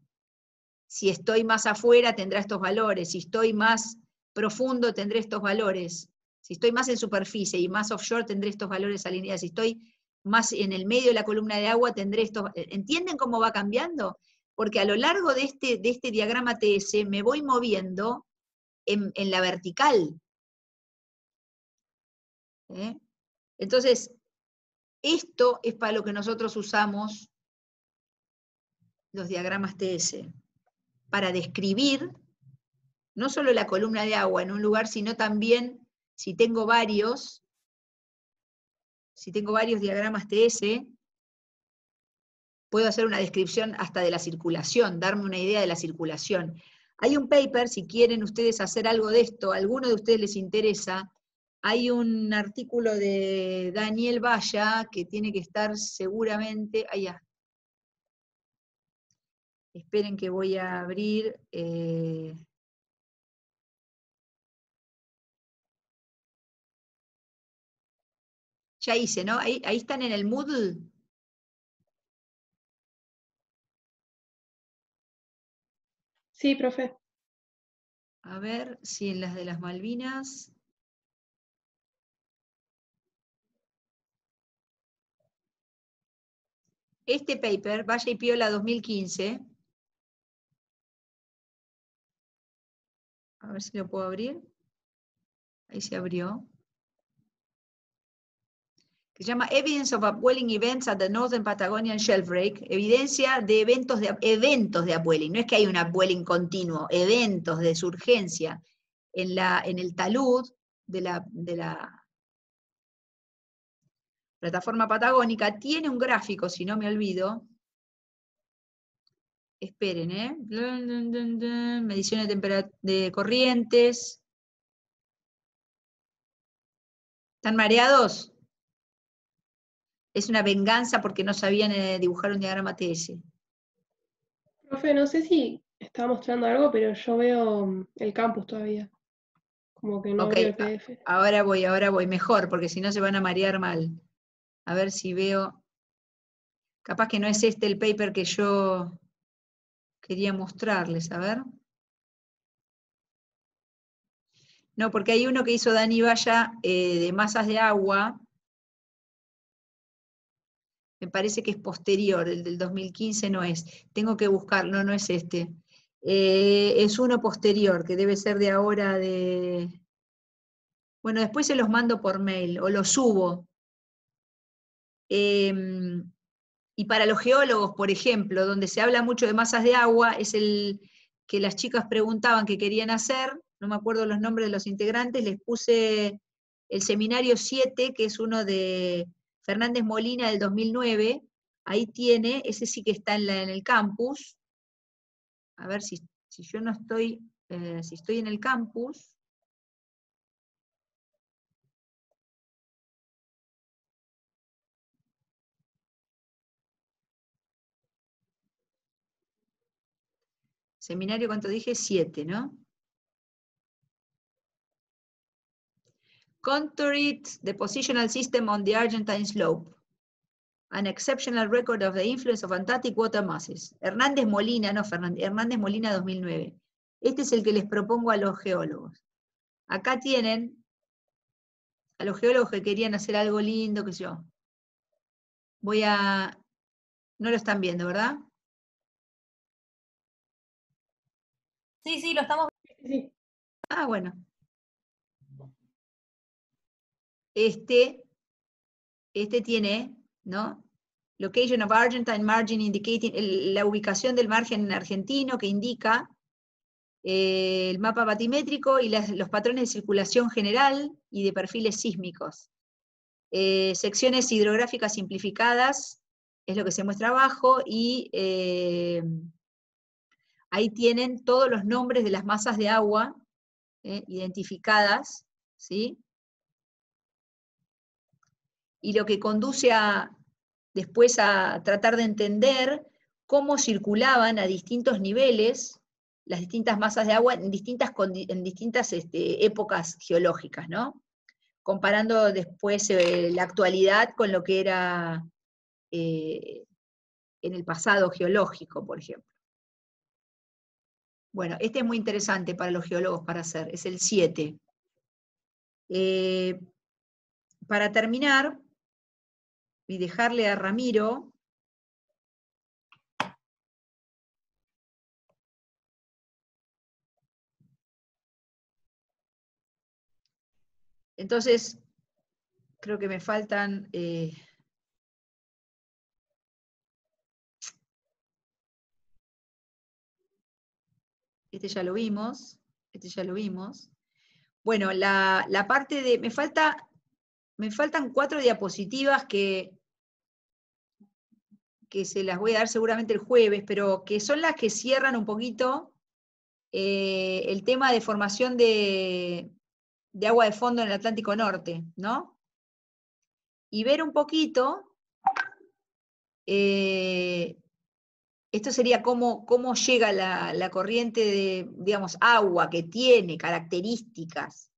A: Si estoy más afuera, tendrá estos valores. Si estoy más profundo, tendré estos valores. Si estoy más en superficie y más offshore, tendré estos valores alineados. Si estoy más en el medio de la columna de agua, tendré estos. ¿Entienden cómo va cambiando? Porque a lo largo de este diagrama TS me voy moviendo en la vertical. Entonces, esto es para lo que nosotros usamos los diagramas TS, para describir no solo la columna de agua en un lugar, sino también si tengo varios diagramas TS, puedo hacer una descripción hasta de la circulación, darme una idea de la circulación. Hay un paper, si quieren ustedes hacer algo de esto, a alguno de ustedes les interesa, hay un artículo de Daniel Valla, que tiene que estar seguramente, allá. Esperen que voy a abrir, ya hice, ¿no? Ahí están en el Moodle.
D: Sí, profe.
A: A ver si en las de las Malvinas. Este paper, Valla y Piola 2015, a ver si lo puedo abrir. Ahí se abrió. Que se llama Evidence of Upwelling Events at the Northern Patagonian Shelf Break. Evidencia de eventos de upwelling. No es que hay un upwelling continuo, eventos de surgencia en el talud de la plataforma patagónica. Tiene un gráfico, si no me olvido. Esperen, mediciones de corrientes. ¿Están mareados? Es una venganza porque no sabían dibujar un diagrama TS.
D: Profe, no sé si está mostrando algo, pero yo veo el campus todavía. Como que no
A: Ok,
D: abrió el PDF.
A: ahora voy mejor, porque si no se van a marear mal. A ver si veo. Capaz que no es este el paper que yo quería mostrarles, a ver. No, porque hay uno que hizo Dani Valla de masas de agua. Me parece que es posterior, el del 2015 no es. Tengo que buscarlo, no es este. Es uno posterior, que debe ser de ahora de... Bueno, después se los mando por mail, o los subo. Y para los geólogos, por ejemplo, donde se habla mucho de masas de agua, es el que las chicas preguntaban qué querían hacer, no me acuerdo los nombres de los integrantes, les puse el seminario 7, que es uno de Fernández Molina del 2009, ahí tiene, ese sí que está en el campus, a ver si yo no estoy, si estoy en el campus. Seminario, ¿cuánto dije? 7, ¿no? Contoured the positional system on the Argentine slope. An exceptional record of the influence of Antarctic water masses. Hernández Molina, no Fernández, Hernández Molina 2009. Este es el que les propongo a los geólogos. Acá tienen a los geólogos que querían hacer algo lindo, qué sé yo. No lo están viendo, ¿verdad?
C: Sí, lo estamos
D: Sí.
A: Ah, bueno. Este tiene, ¿no? Location of Argentine margin indicating, la ubicación del margen argentino que indica el mapa batimétrico y los patrones de circulación general y de perfiles sísmicos. Secciones hidrográficas simplificadas, es lo que se muestra abajo, y ahí tienen todos los nombres de las masas de agua identificadas, ¿sí? Y lo que conduce después a tratar de entender cómo circulaban a distintos niveles las distintas masas de agua en distintas épocas geológicas, ¿no? Comparando después la actualidad con lo que era en el pasado geológico, por ejemplo. Bueno, este es muy interesante para los geólogos para hacer, es el 7. Para terminar, y dejarle a Ramiro entonces, creo que me faltan este ya lo vimos, este ya lo vimos. Bueno, la parte de, me faltan 4 diapositivas que se las voy a dar seguramente el jueves, pero que son las que cierran un poquito el tema de formación de agua de fondo en el Atlántico Norte, ¿no? Y ver un poquito, esto sería cómo llega la corriente de, digamos, agua que tiene características,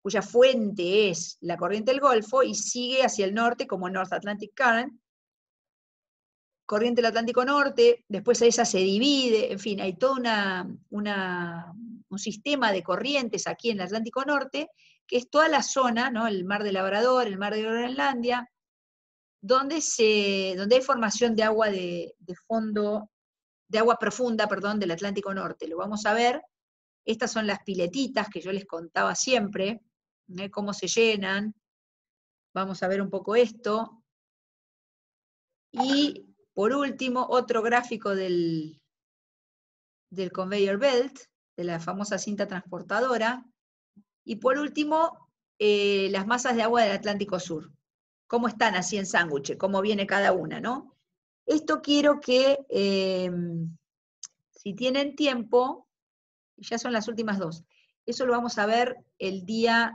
A: cuya fuente es la corriente del Golfo y sigue hacia el norte como North Atlantic Current, corriente del Atlántico Norte, después esa se divide, en fin, hay todo un sistema de corrientes aquí en el Atlántico Norte, que es toda la zona, ¿no? El mar de Labrador, el mar de Groenlandia, donde hay formación de agua de fondo, de agua profunda, perdón, del Atlántico Norte. Lo vamos a ver. Estas son las piletitas que yo les contaba siempre, cómo se llenan. Vamos a ver un poco esto. Y por último, otro gráfico del conveyor belt, de la famosa cinta transportadora. Y por último, las masas de agua del Atlántico Sur. Cómo están así en sándwich, cómo viene cada una, ¿no? Esto quiero que, si tienen tiempo, ya son las últimas 2, eso lo vamos a ver el día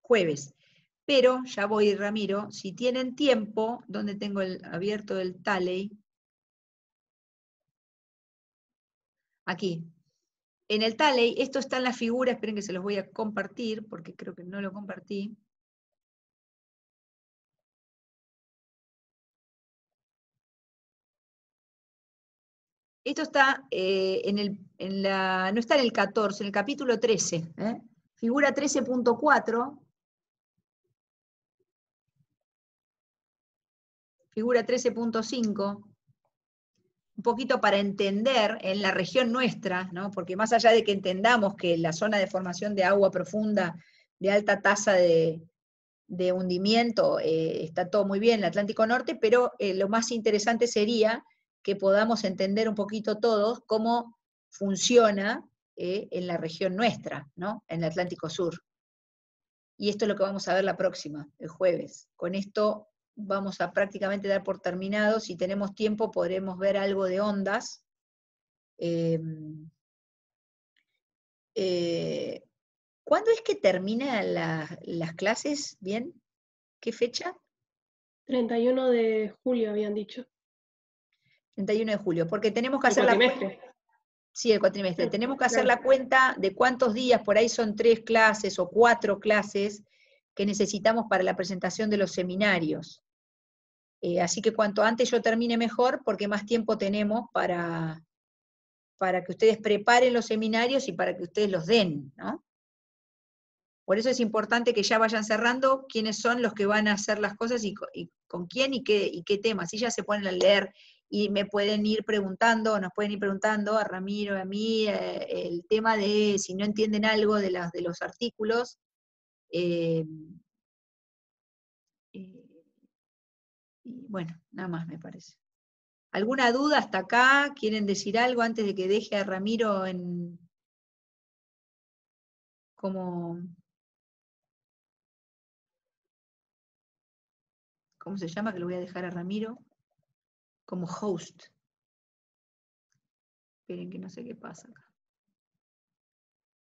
A: jueves. Pero, ya voy, Ramiro, si tienen tiempo, ¿dónde tengo abierto el Talley? Aquí. En el Talley, esto está en la figura, esperen que se los voy a compartir, porque creo que no lo compartí. Esto está no está en el 14, en el capítulo 13. Figura 13.4. Figura 13.5. Un poquito para entender en la región nuestra, ¿no? Porque más allá de que entendamos que la zona de formación de agua profunda de alta tasa de hundimiento está todo muy bien en el Atlántico Norte, pero lo más interesante sería que podamos entender un poquito todos cómo funciona en la región nuestra, ¿no? En el Atlántico Sur. Y esto es lo que vamos a ver la próxima, el jueves. Con esto vamos a prácticamente dar por terminado. Si tenemos tiempo podremos ver algo de ondas. ¿Cuándo es que terminan las clases? ¿Bien? ¿Qué fecha?
D: 31 de julio habían dicho.
A: 31 de julio, porque tenemos que
D: El
A: hacer
D: cuatrimestre.
A: la cuenta. Sí, el cuatrimestre.
D: Sí,
A: Tenemos que hacer
D: claro.
A: la cuenta de cuántos días, por ahí son 3 clases o 4 clases que necesitamos para la presentación de los seminarios. Así que cuanto antes yo termine mejor, porque más tiempo tenemos para que ustedes preparen los seminarios y para que ustedes los den, ¿no? Por eso es importante que ya vayan cerrando quiénes son los que van a hacer las cosas y con quién y qué temas. Si ya se ponen a leer y me pueden ir preguntando, nos pueden ir preguntando a Ramiro y a mí el tema de si no entienden algo de los artículos. Y bueno, nada más me parece. ¿Alguna duda hasta acá? ¿Quieren decir algo antes de que deje a Ramiro ¿cómo se llama? Que lo voy a dejar a Ramiro como host. Esperen que no sé qué pasa acá.